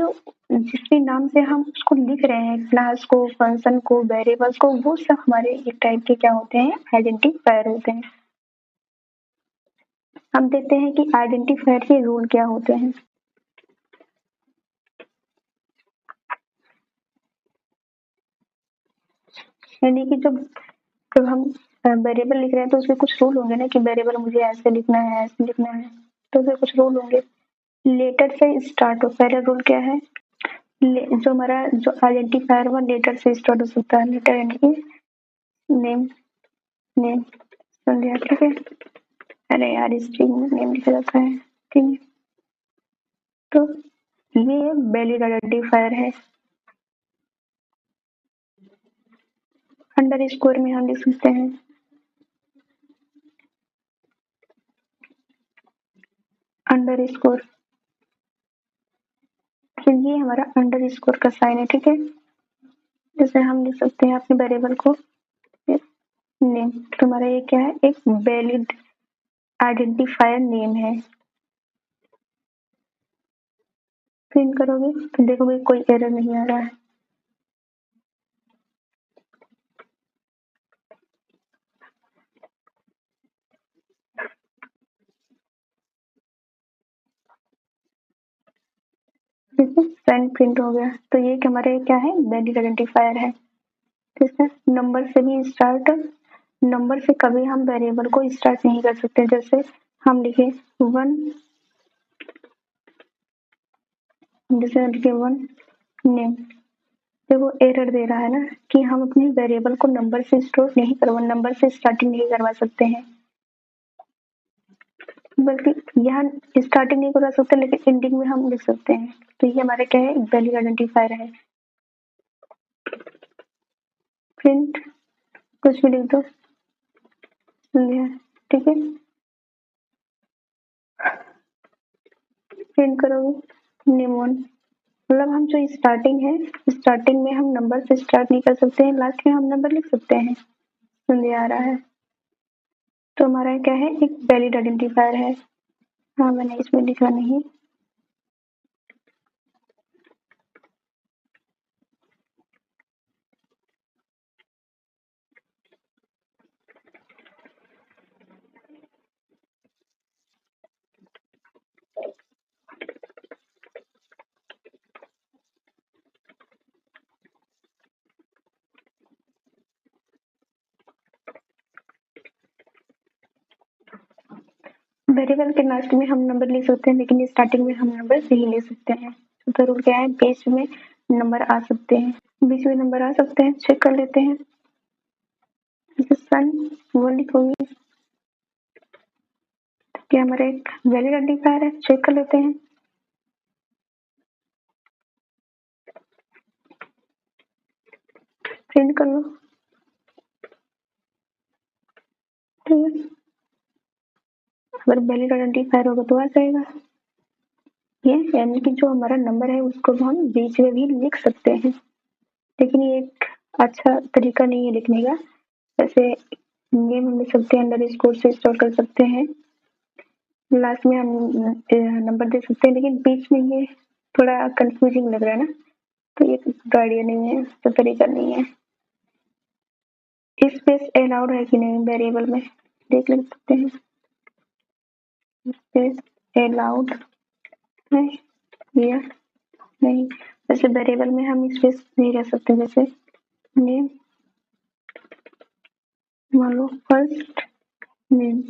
जिस भी नाम से हम उसको लिख रहे हैं, क्लास को, फंक्शन को, वेरिएबल्स को, वो सब हमारे एक टाइप के क्या होते हैं, आइडेंटिफायर होते हैं। हम देखते हैं कि आइडेंटिफायर के रूल क्या होते हैं। यानी कि जब हम वेरिएबल लिख रहे हैं तो उसके कुछ रूल होंगे ना कि वेरिएबल मुझे ऐसे लिखना है, ऐसे लिखना है, तो उसके कुछ रूल होंगे। लेटर से स्टार्ट हो, पहला रूल क्या है, जो हमारा जो आइडेंटिफायर वो लेटर से स्टार्ट हो सकता है। लेटर यानी कि नेम, नेम संध्या, ठीक है। अरे यार स्ट्रिंग में नेम लिखा जाता है, ठीक है। तो ये वैलिड आइडेंटिफायर है। अंडर स्कोर में हम लिख सकते हैं अंडर स्कोर, तो ये हमारा अंडर स्कोर का साइन है, ठीक है। जैसे हम लिख सकते हैं अपने वेरिएबल को नेम, तो हमारा ये क्या है, एक वैलिड आइडेंटिफायर नेम है। प्रिंट करोगे तो देखोगे कोई एरर नहीं आ रहा है। ठीक है, साइन प्रिंट हो गया। तो ये हमारे क्या है, वैलिड आइडेंटिफायर है। ठीक है, नंबर से भी स्टार्ट, नंबर से कभी हम वेरिएबल को स्टार्ट नहीं कर सकते। जैसे हम लिखे 1, जैसे लिखे 1 नेम, तो वो एरर दे रहा है ना कि हम अपनी वेरिएबल को नंबर से स्टोर नहीं करवा, नंबर से स्टार्टिंग नहीं करवा सकते हैं, बल्कि यहाँ स्टार्टिंग नहीं करवा सकते लेकिन एंडिंग में हम लिख सकते हैं। तो ये हमारा क्या है, वैलिड आइडेंटिफायर है। प्रिंट कुछ भी लिख दो, ठीक है। प्रिंट करोगे नेम 1, मतलब हम जो स्टार्टिंग है, स्टार्टिंग में हम नंबर से स्टार्ट नहीं कर सकते हैं, लास्ट में हम नंबर लिख सकते हैं। समझ आ रहा है। तो हमारा क्या है, एक वैलिड आइडेंटिफायर है। हाँ मैंने इसमें लिखा नहीं। वेरिएबल के लास्ट में हम नंबर लिख सकते हैं लेकिन स्टार्टिंग में हम नंबर नहीं ले सकते हैं। तो रूल क्या है, बीच में नंबर आ सकते हैं, बीच में नंबर आ सकते हैं। चेक कर लेते हैं, सन वो लिखोगे, क्या हमारा एक वैलिड आइडेंटिफायर है। चेक कर लेते हैं, प्रिंट कर लो, ठीक है। अगर वैलिड आइडेंटिफायर होगा तो आ जाएगा ये, यानी कि जो हमारा नंबर है उसको हम बीच में भी लिख सकते हैं, लेकिन ये एक अच्छा तरीका नहीं है लिखने का। जैसे नेम हम लिख सकते हैं, अंडर स्कोर से स्टोर कर सकते हैं, लास्ट में हम नंबर दे सकते हैं, लेकिन बीच में ये थोड़ा कंफ्यूजिंग लग रहा है ना, तो ये तो आइडिया नहीं है, तो तरीका नहीं है। स्पेस अलाउड है कि नहीं वेरिएबल में, देख ले सकते हैं। स्पेस अलाउड है या नहीं। जैसे वेरिएबल में हम स्पेस नहीं रख सकते, जैसे नेम मान लो फर्स्ट नेम,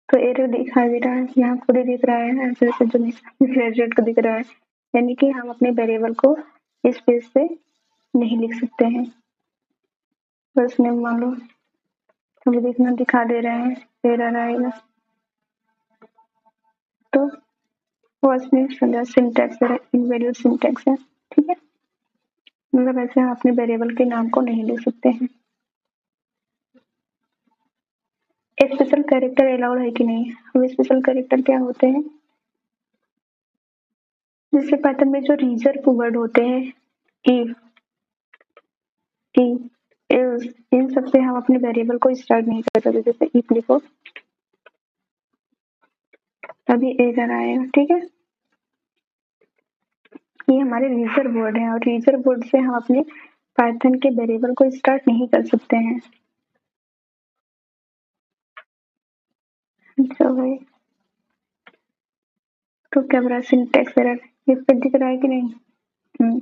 तो एरर दिखाई दे रहा है, यहाँ खुद ही दिख रहा है ऐसे ऐसे जो ग्रेजुएट को दिख रहा है, यानी कि हम अपने वेरिएबल को स्पेस से नहीं लिख सकते हैं। फर्स्ट नेम मान लो, अभी देखना दिखा दे रहे हैं, एरर आएगा। तो फर्स्ट नेम संध्या सिंटैक्स है, इनवैलिड सिंटैक्स है, ठीक है। मतलब ऐसे हम अपने वेरिएबल के नाम को नहीं लिख सकते हैं। स्पेशल कैरेक्टर अलाउड है कि नहीं। अब स्पेशल कैरेक्टर क्या होते हैं, जैसे पाइथन में जो रिजर्व वर्ड होते हैं, इफ, एल्स, इन सब से हम अपने वेरिएबल को स्टार्ट नहीं कर सकते। जैसे इफ लिखो तभी एरर आएगा, ठीक है। ये हमारे रिजर्व वर्ड है और रिजर्व वर्ड से हम अपने पाइथन के वेरिएबल को स्टार्ट नहीं कर सकते हैं। अच्छा भाई, तो क्या बड़ा सिंटैक्स एरर इस पे दिख रहा है कि नहीं।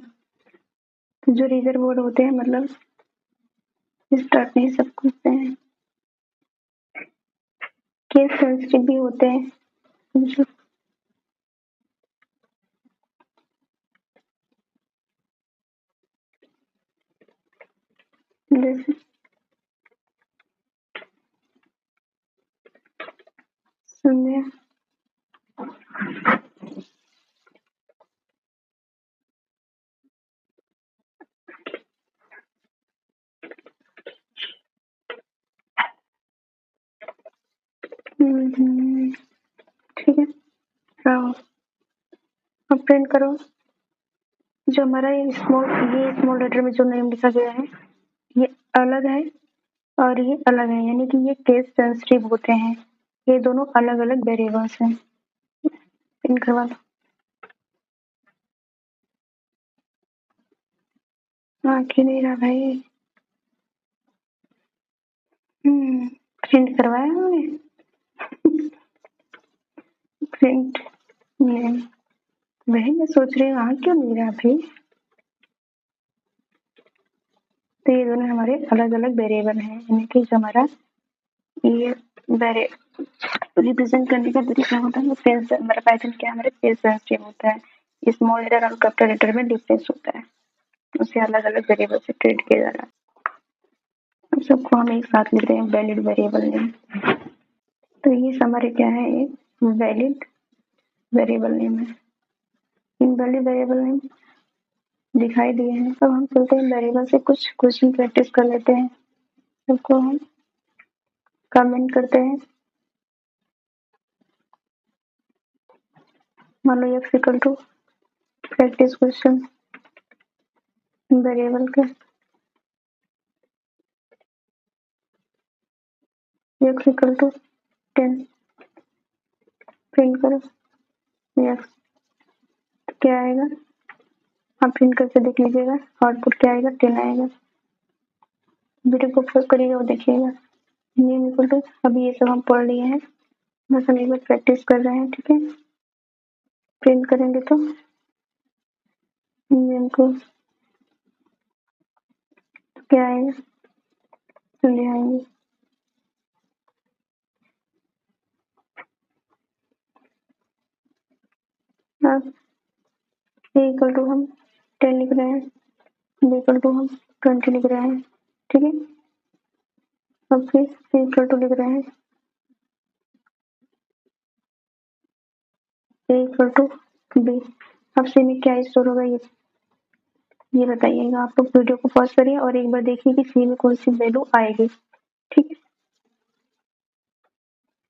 तो जो रिजर्व वर्ड होते हैं, मतलब स्टार्ट नहीं सब करते हैं। केस सेंसिटिव भी होते हैं जो जैसे संध्या ठीक है। हाँ, अब प्रिंट करो। जो हमारा ये स्मॉल लेटर में जो नेम लिखा गया है ये अलग है और ये अलग है, यानी कि ये केस सेंसिटिव होते हैं। ये दोनों अलग अलग वेरिएबल्स हैं। प्रिंट करवा दो। क्यों नहीं रहा भाई? प्रिंट करवाया हमने। प्रिंट नहीं, वही मैं सोच रही हूँ क्यों नहीं रहा भाई। तो ये दोनों हमारे अलग अलग वेरिएबल हैं, यानी कि जो हमारा ये रिप्रेजेंट करने का तरीका होता है हमारा पैटर्न क्या है, हमारे केस सेंसिटिव होता है। स्मॉल लेटर और कैपिटल लेटर में डिफरेंस होता है, उसे अलग अलग वेरिएबल से ट्रीट किया जा रहा है। सबको हम एक साथ लिख रहे हैं वैलिड वेरिएबल नेम। तो ये हमारे क्या है, एक वैलिड वेरिएबल नेम है। इन वैलिड वेरिएबल नेम दिखाई दिए हैं। अब हम चलते हैं वेरिएबल से कुछ क्वेश्चन प्रैक्टिस कर लेते हैं। सबको हम कमेंट करते हैं। मान लो x equal to practice question variable के x इक्वल टू 10 प्रिंट करो। x क्या आएगा आप प्रिंट करके देख लीजिएगा, आउटपुट क्या आएगा 10 आएगा। वीडियो को पॉज करिएगा और देखिएगा। नेम इक्वल टू, अभी ये सब हम पढ़ लिए हैं, बस हम एक बार प्रैक्टिस कर रहे हैं, ठीक है। प्रिंट करेंगे तो नेम को क्या आएगा ले आएंगे। अब ए इक्वल टू हम 10 लिख रहे हैं, बी इक्वल टू हम 20 लिख रहे हैं, ठीक है। अब फिर सी इक्वल टू लिख रहे हैं, ए इक्वल टू बी। अब सी में क्या स्टोर होगा ये बताइएगा। आप लोग वीडियो को पॉज करिए और एक बार देखिए कि सी में कौन सी वैल्यू आएगी, ठीक है।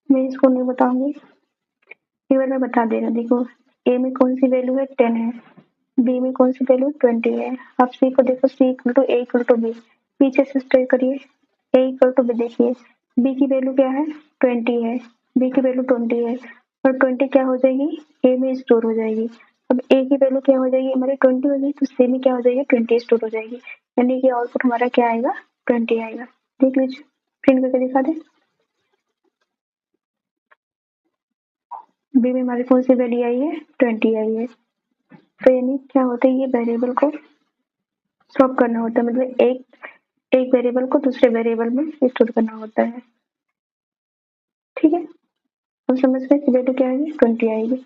मैं इसको नहीं बताऊंगी, एक बार मैं बता देगा। देखो ए में कौन सी वैल्यू है 10 है, बी में कौन सी वैल्यू 20 है। आप सी को देखो, C equal to A equal to B, पीछे से स्ट्रेट करिए। ए इक्वल टू बी देखिए, बी की वैल्यू क्या है 20 है, बी की वैल्यू 20 है और 20 क्या हो जाएगी ए में स्टोर हो जाएगी। अब ए की वैल्यू क्या हो जाएगी हमारी 20 हो जाएगी, तो सी में क्या हो जाएगी 20 स्टोर हो जाएगी, यानी कि आउटपुट हमारा क्या आएगा 20 आएगा। देख लीजिए, प्रिंट करके दिखा दे। बी में हमारी कौन सी वैल्यू आई है 20 आई है। तो यानी क्या होता है, ये वेरिएबल को स्वैप करना होता है, मतलब एक वेरिएबल को दूसरे वेरिएबल में स्टोर करना होता है, ठीक है। हम समझ रहे हैं वैल्यू क्या आएगी 20 आएगी।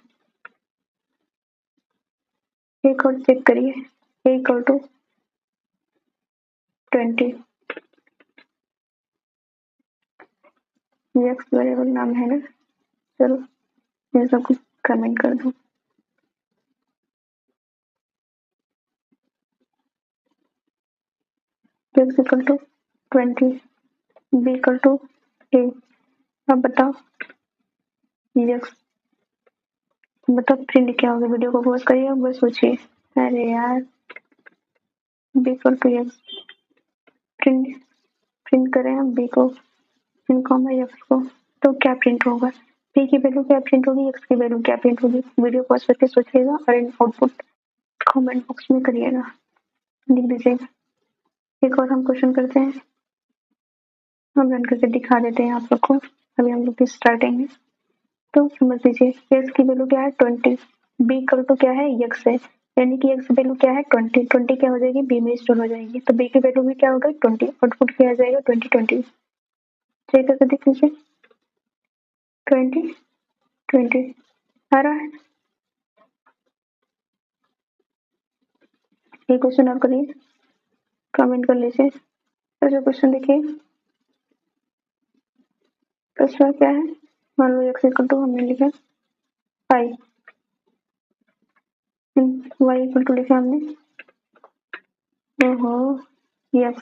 एक और चेक करिए, ए इक्वल टू 20, एक्स वेरिएबल नाम है ना। चलो मैं सबको कमेंट कर दूं। X equal to 20, b equal to a. अब बताओ एक्स, मतलब प्रिंट क्या होगा। वीडियो को पॉज करिए और बस सोचिए। अरे यार B equal to X, print print करें हम बी को, इनकॉम है एक्स को, तो क्या प्रिंट होगा। पी की वैल्यू क्या प्रिंट होगी, एक्स की वैल्यू क्या प्रिंट होगी। वीडियो पॉज करके सोचिएगा और इन आउटपुट कमेंट बॉक्स में करिएगा, लिख दीजिएगा। एक और हम क्वेश्चन करते हैं, हम रन करके दिखा देते हैं आप लोग को। अभी हम लोग की स्टार्टिंग है तो समझ लीजिए एक्स की वैल्यू क्या है 20, बी इक्वल टू क्या है एक्स है, यानी कि एक्स वैल्यू क्या है 20, 20 क्या हो जाएगी बी में स्टोर हो जाएगी, तो बी की वैल्यू भी क्या होगा 20, आउटपुट क्या आ जाएगा 20 20। चेक करके देख लीजिए 20 20 आ रहा है। ये क्वेश्चन आप करिए, कमेंट कर लीजिए। तो जो क्वेश्चन देखिए प्रश्न क्या है, मान लो एक्स इक्वल टू हमने लिखा 5, वाई इक्वल टू लिखा हमने ओहो यस,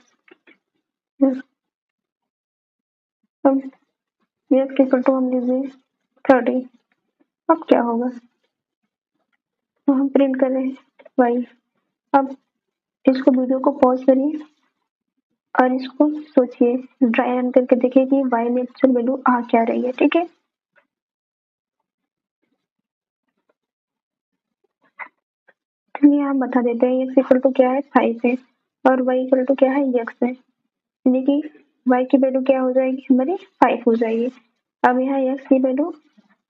अब एक्स इक्वल टू हम लीजिए 30। अब क्या होगा, तो हम प्रिंट कर रहे हैं वाई। अब इसको वीडियो को पॉज करिए और इसको सोचिए, ड्राई रन करके देखिए कि वाई में एक्चुअल वैल्यू आ क्या रही है, ठीक है। चलिए हम बता देते हैं एक्स इक्वल टू क्या है 5 है और वाई इक्वल टू क्या है एक्स है, यानी कि वाई की वैल्यू क्या हो जाएगी हमारी 5 हो जाएगी। अब यहाँ एक्स की वैल्यू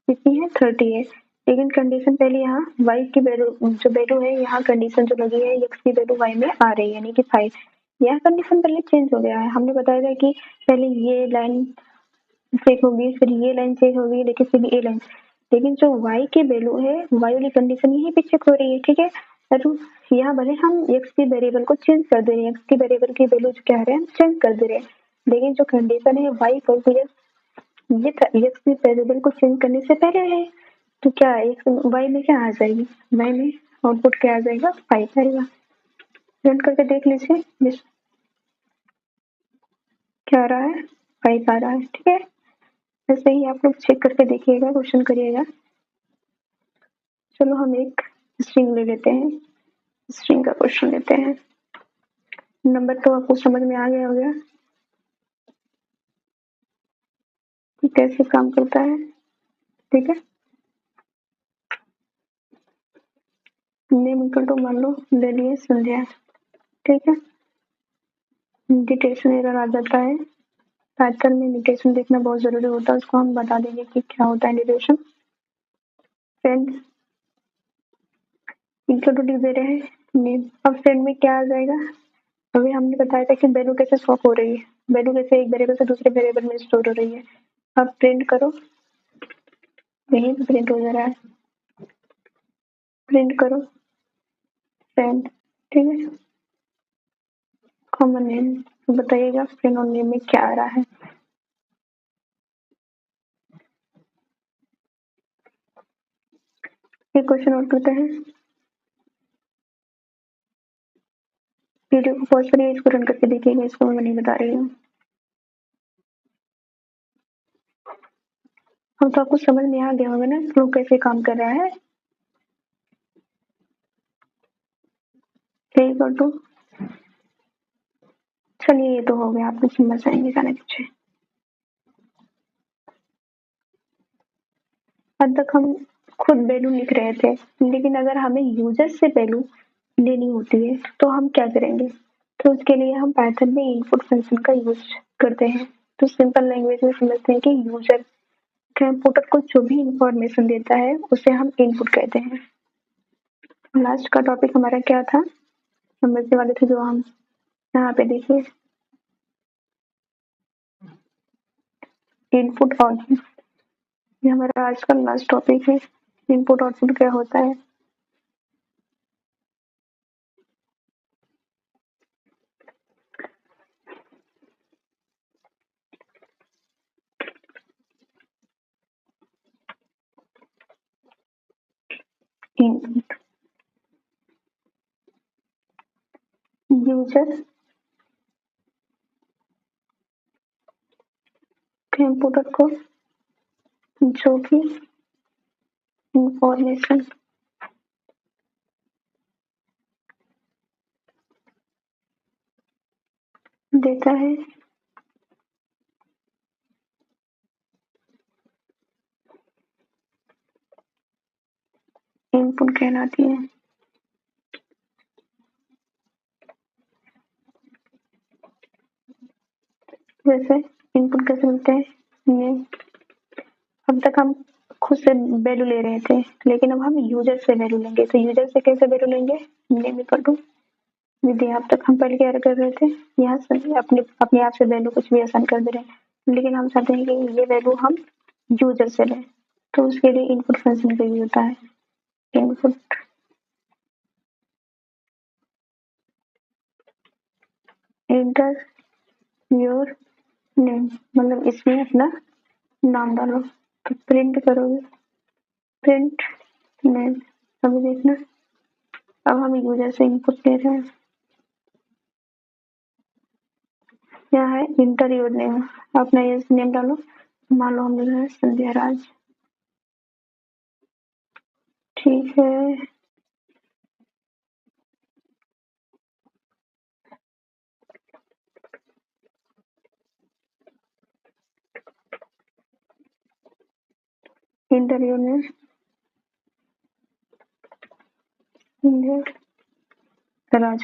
कितनी है 30 है, लेकिन कंडीशन पहले यहाँ वाई की वैल्यू जो वैल्यू है, यहाँ कंडीशन जो लगी है एक्स की वैल्यू वाई में आ रही है यानी कि 5। यह कंडीशन पहले चेंज हो गया है, हमने बताया था कि पहले ये लाइन चेक होगी फिर ये लाइन चेक होगी लेकिन फिर ये लाइन, लेकिन जो y की वैल्यू है y वाली कंडीशन यहीं पे चेक हो रही है, ठीक है। तो यहाँ भले हम x की वेरिएबल को चेंज कर दे रहे हैं, x की वेरिएबल की वैल्यू जो क्या है हम चेंज कर दे रहे हैं, लेकिन जो कंडीशन है y इक्वल टू ये x की वेरिएबल को चेंज करने से पहले है, तो क्या x y में क्या आ जाएगी, y में आउटपुट क्या आ जाएगा 5 आएगा। रन करके देख लीजिए क्या आ रहा है 5 आ रहा है, ठीक है। ऐसे ही आप लोग चेक करके देखिएगा, क्वेश्चन करिएगा। चलो हम एक स्ट्रिंग ले लेते हैं, स्ट्रिंग का क्वेश्चन लेते हैं। नंबर तो आपको समझ में आ गया होगा कि कैसे काम करता है, ठीक है। नेम इक्वल टू मान लो ले लिए संध्या, ठीक है। डिटेशन एरर आ जाता है, पाइथन में डिटेशन देखना बहुत जरूरी होता है, उसको हम बता देंगे कि क्या होता है डिटेशन। फ्रेंड इक्वल टू लिख दे रहे हैं नेम, अब फ्रेंड में क्या आ जाएगा, अभी हमने बताया था कि वैल्यू कैसे स्वैप हो रही है, वैल्यू कैसे एक वेरिएबल से दूसरे वेरिएबल में स्टोर हो रही है। अब प्रिंट करो, यही प्रिंट हो जा रहा है, प्रिंट करो फ्रेंड, ठीक है। कॉमन नेम बताइएगा फ्रेंड और नेम में क्या आ रहा है। एक क्वेश्चन और करते हैं, वीडियो को पॉज करिए, इसको रन करके देखिएगा, इसको मैं नहीं बता रही हूँ। अब तो आपको समझ में आ गया होगा ना फ्लो कैसे काम कर रहा है। इक्वल टू, चलिए ये तो हो गया, आपको समझ आएंगे जाने पीछे। अब तक हम खुद वैल्यू लिख रहे थे, लेकिन अगर हमें यूजर से वैल्यू लेनी होती है तो हम क्या करेंगे, तो उसके लिए हम पाइथन में इनपुट फंक्शन का यूज करते हैं। तो सिंपल लैंग्वेज में समझते हैं कि यूजर कंप्यूटर को जो भी इंफॉर्मेशन देता है उसे हम इनपुट कहते हैं। लास्ट का टॉपिक हमारा क्या था, समझने वाले थे जो हम यहाँ पे देखिए इनपुट आउटपुट, ये हमारा आज का लास्ट टॉपिक है। इनपुट आउटपुट क्या होता है, इनपुट यूजर कंप्यूटर को जो भी इंफॉर्मेशन देता है इनपुट कहलाती है। जैसे इनपुट कैसे मिलते हैं नेम, अब तक हम खुद से वैल्यू ले रहे थे, लेकिन अब हम यूजर से वैल्यू लेंगे। तो यूजर से कैसे वैल्यू लेंगे? नेम इक्वल टू विधि। अब तक हम पहले क्या कर रहे थे, यहाँ से अपने अपने आप से वैल्यू कुछ भी आसान कर दे रहे हैं, लेकिन हम चाहते हैं कि ये वैल्यू हम यूजर से लें। तो उसके लिए इनपुट फंक्शन का यूज होता है। इनपुट एंटर योर नेम, मतलब इसमें अपना नाम डालो। तो प्रिंट करोगे, प्रिंट नेम। अभी देखना, अब हम यूजर से इनपुट ले रहे हैं। क्या है? इंटर योर नेम, अपना ये नेम डालो। मान लो हम है संध्या राज। ठीक है, inter your name Sandhya Raj.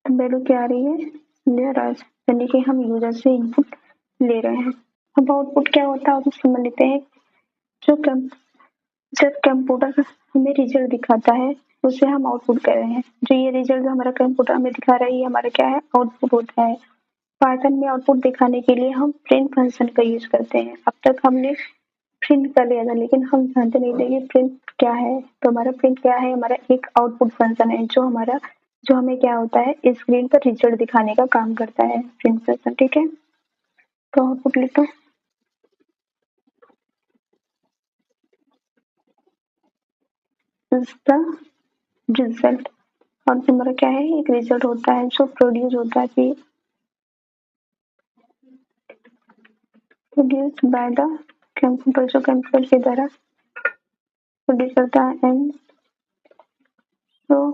Value क्या आ रही है? संध्या राज, यानी कि हम यूजर से इनपुट ले रहे हैं। अब आउटपुट क्या होता है आप समझ लेते हैं। जो जब कंप्यूटर हमें रिजल्ट दिखाता है उसे हम आउटपुट कह रहे हैं। जो ये रिजल्ट हमारा कंप्यूटर हमें दिखा रहा है ये हमारा क्या है? आउटपुट होता है। पाइथन में आउटपुट दिखाने के लिए हम प्रिंट फंक्शन का यूज करते हैं। अब तक हमने प्रिंट कर लिया था, लेकिन हम जानते नहीं थे कि प्रिंट क्या है। तो हमारा प्रिंट क्या है? हमारा एक आउटपुट फंक्शन है जो हमें क्या होता है, स्क्रीन पर रिजल्ट दिखाने का काम करता है, प्रिंट फंक्शन। ठीक है, तो आउटपुट लिखो इज द रिजल्ट। और हमारा क्या है? एक रिजल्ट होता है जो प्रोड्यूस होता है, प्रोड्यूस बाय द कंप्यूटर, जो कंप्यूटर के द्वारा प्रोड्यूस करता है। एंड तो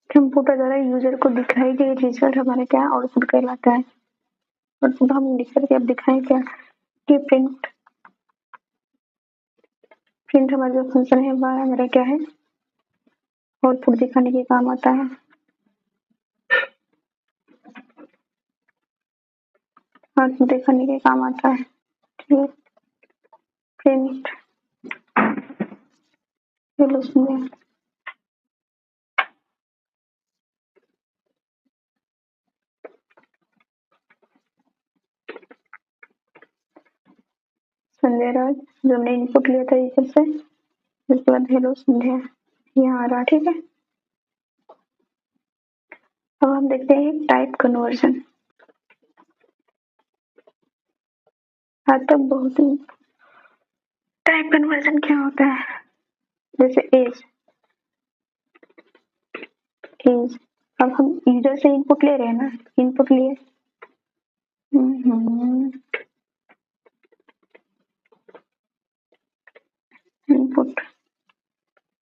कंप्यूटर द्वारा यूजर को दिखाई गई रिजल्ट हमारे क्या आउटपुट कहलाता है। और अब हम लिख करके अब दिखाएं क्या कि प्रिंट प्रिंट हमारा जो फंक्शन है वह हमारा क्या है? आउटपुट दिखाने के काम आता है। आउटपुट दिखाने के काम आता है। ठीक, प्रिंट हेलो सुनिए। संध्या राज, जो हमने इनपुट लिया था यूजर से, उसके बाद हेलो संध्या यहाँ आ रहा। ठीक है, अब हम देखते हैं टाइप कन्वर्जन। आज तक बहुत ही टाइप कन्वर्जन क्या होता है, जैसे एज एज। अब हम यूजर से इनपुट ले रहे हैं ना, इनपुट लिए इनपुट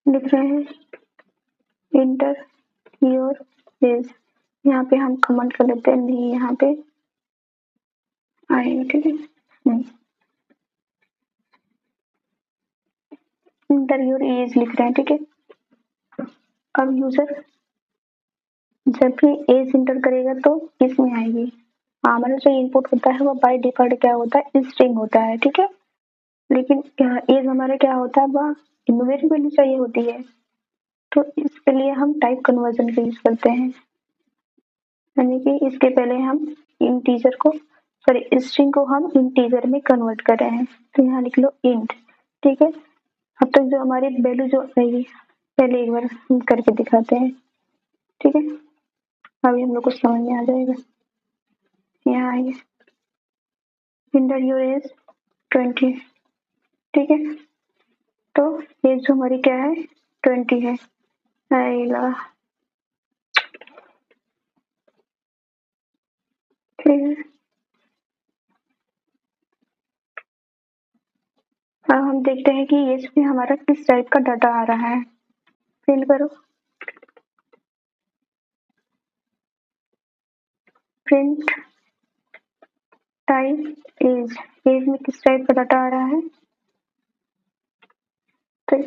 लिख रहे हैं, इंटर योर एज। यहाँ पे हम कमेंट कर लेते हैं, नहीं यहाँ पे आएगा। ठीक है, इंटर योर एज लिख रहे हैं। ठीक है, अब यूजर जब भी एज इंटर करेगा तो किसमें आएगी? हमारा जो इनपुट होता है वो बाय डिफॉल्ट क्या होता है? स्ट्रिंग होता है। ठीक है, लेकिन एज हमारा क्या होता है? वह न्यूमेरिक वैल्यू चाहिए होती है। तो इसके लिए हम टाइप कन्वर्जन का यूज करते हैं, यानी कि इसके पहले हम इंटीजर को सॉरी स्ट्रिंग को हम इंटीजर में कन्वर्ट कर रहे हैं। तो यहाँ लिख लो इंट। ठीक है, अब तक जो हमारी वैल्यू जो आएगी पहले एक बार हम करके दिखाते हैं। ठीक है, अभी हम लोग को समझ में आ जाएगा। यहाँ आइए, इंटर योर एज 20। ठीक है, तो एज जो हमारी क्या है? 20 है। आएगा। ठीक है, अब हम देखते हैं कि एज में हमारा किस टाइप का डाटा आ रहा है। प्रिंट करो, प्रिंट टाइप एज। एज में किस टाइप का डाटा आ रहा है? तो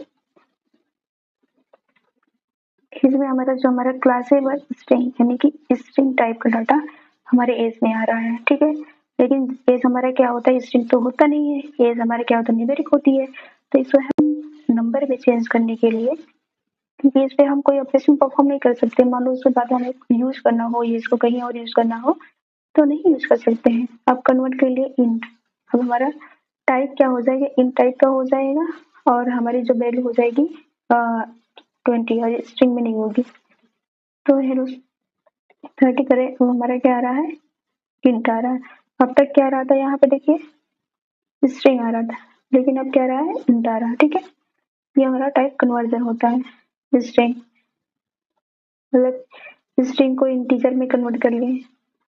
इसमें हमारा जो हमारा क्लास है वह स्ट्रिंग यानी कि स्ट्रिंग टाइप का डाटा हमारे एज में आ रहा है, ठीक है। लेकिन एज हमारा क्या होता है, स्ट्रिंग तो होता नहीं है, एज हमारा क्या होता है, न्यूमेरिक होती है। तो इसको हम नंबर में चेंज करने के लिए, क्योंकि इस पे हम कोई ऑपरेशन परफॉर्म नहीं कर सकते, मान लो उसके बाद हमें यूज करना हो, ये इसको कहीं और यूज करना हो तो नहीं यूज कर सकते हैं। अब कन्वर्ट कर लिए इंट। अब हमारा टाइप क्या हो जाएगा, इंट टाइप का हो जाएगा और हमारी जो वैल्यू हो जाएगी 20 और स्ट्रिंग में नहीं होगी। तो हेलो 30 करें, वो हमारा क्या आ रहा है, इंट आ रहा है। अब तक क्या आ रहा था, यहाँ पे देखिए स्ट्रिंग आ रहा था, लेकिन अब क्या आ रहा है, इंट आ रहा है, ठीक है। ये हमारा टाइप कन्वर्जन होता है। स्ट्रिंग मतलब स्ट्रिंग को इंटीजर में कन्वर्ट कर लिए।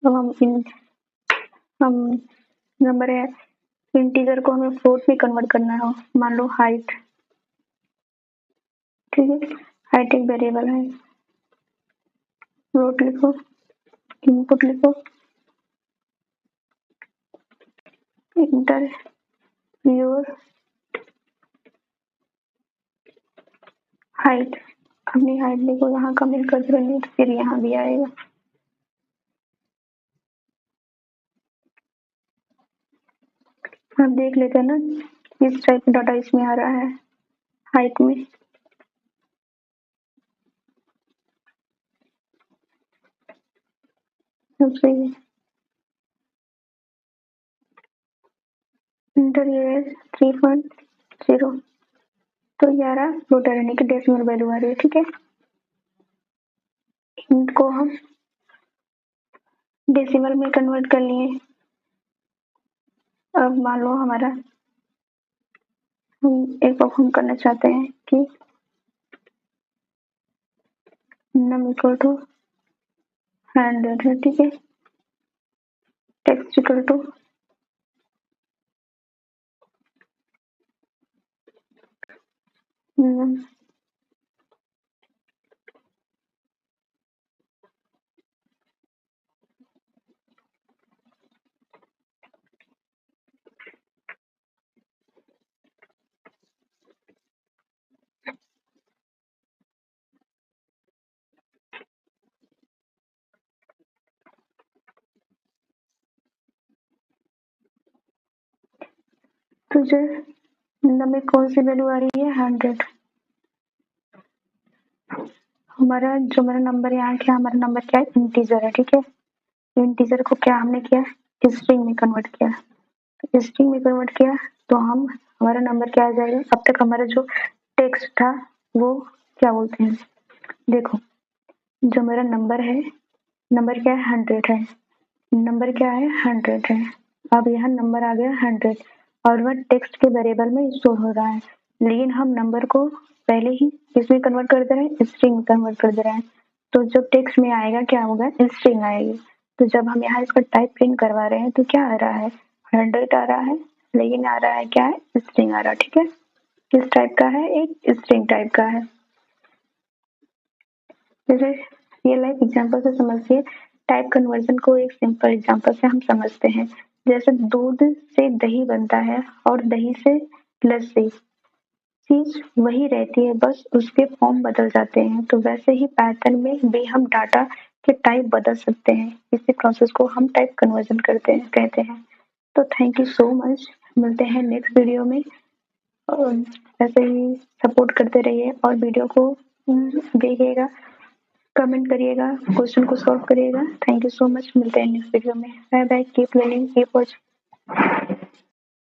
अब हम नंबर है, इंटीजर को हमें फ्लोट में कन्वर्ट करना हो, मान लो हाइट, ठीक है। हाइट एक वेरिएबल है, फ्लोट लिखो, इनपुट लिखो, इंटर योर हाइट। अपनी हाइट लिखो, यहाँ कमेंट कर देंगे तो फिर यहाँ भी आएगा। आप देख लेते हैं ना किस टाइप का डाटा इसमें आ रहा है हाइट में। सब सही है। इंटर ये 3.0, तो 11 फ्लोटर यानी कि डेसिमल वैल्यू आ रही है, ठीक है। इनको हम डेसिमल में कन्वर्ट कर लिए। अब मान लो हमारा हम एक परफॉर्म करना चाहते हैं कि नम इक्वल टू 100 है, ठीक है। टेक्स्ट इक्वल टू तुझे नम में कौन सी वैल्यू आ रही है, 100। हमारा जो हमारा नंबर यहाँ क्या, हमारा नंबर क्या है, इंटीजर है, ठीक है। इंटीजर को क्या हमने किया, स्ट्रिंग में कन्वर्ट किया। तो स्ट्रिंग में कन्वर्ट किया तो हम हमारा नंबर क्या आ जाएगा। अब तक हमारा जो टेक्स्ट था वो क्या बोलते हैं, देखो जो मेरा नंबर है, नंबर क्या है, 100 है। नंबर क्या है, 100 है। अब यहाँ नंबर आ गया 100 और वह टेक्स्ट के वेरिएबल में स्टोर हो रहा है, लेकिन हम नंबर को पहले ही इसमें कन्वर्ट कर दे रहे हैं, स्ट्रिंग में कन्वर्ट कर दे रहे हैं। तो जब टेक्स्ट में आएगा क्या होगा, स्ट्रिंग आएगी। तो जब हम यहाँ इसका टाइप प्रिंट करवा रहे हैं तो क्या आ रहा है, 100 आ रहा है, लेकिन आ रहा है क्या है, स्ट्रिंग आ रहा है, ठीक है। किस टाइप का है, एक स्ट्रिंग टाइप का है। जैसे रियल लाइफ एग्जांपल से समझिए, टाइप कन्वर्जन को एक सिंपल एग्जांपल से हम समझते हैं। जैसे दूध से दही बनता है और दही से लस्सी, चीज वही रहती है, बस उसके फॉर्म बदल जाते हैं। तो वैसे ही पैटर्न में भी हम डाटा के टाइप बदल सकते हैं। इसी प्रोसेस को हम टाइप कन्वर्जन करते हैं, कहते हैं। तो थैंक यू सो मच, मिलते हैं नेक्स्ट वीडियो में। और ऐसे ही सपोर्ट करते रहिए और वीडियो को देखिएगा, कमेंट करिएगा, क्वेश्चन को सॉल्व करिएगा। थैंक यू सो मच, मिलते हैं नेक्स्ट वीडियो में। Bye bye, keep learning, keep watching.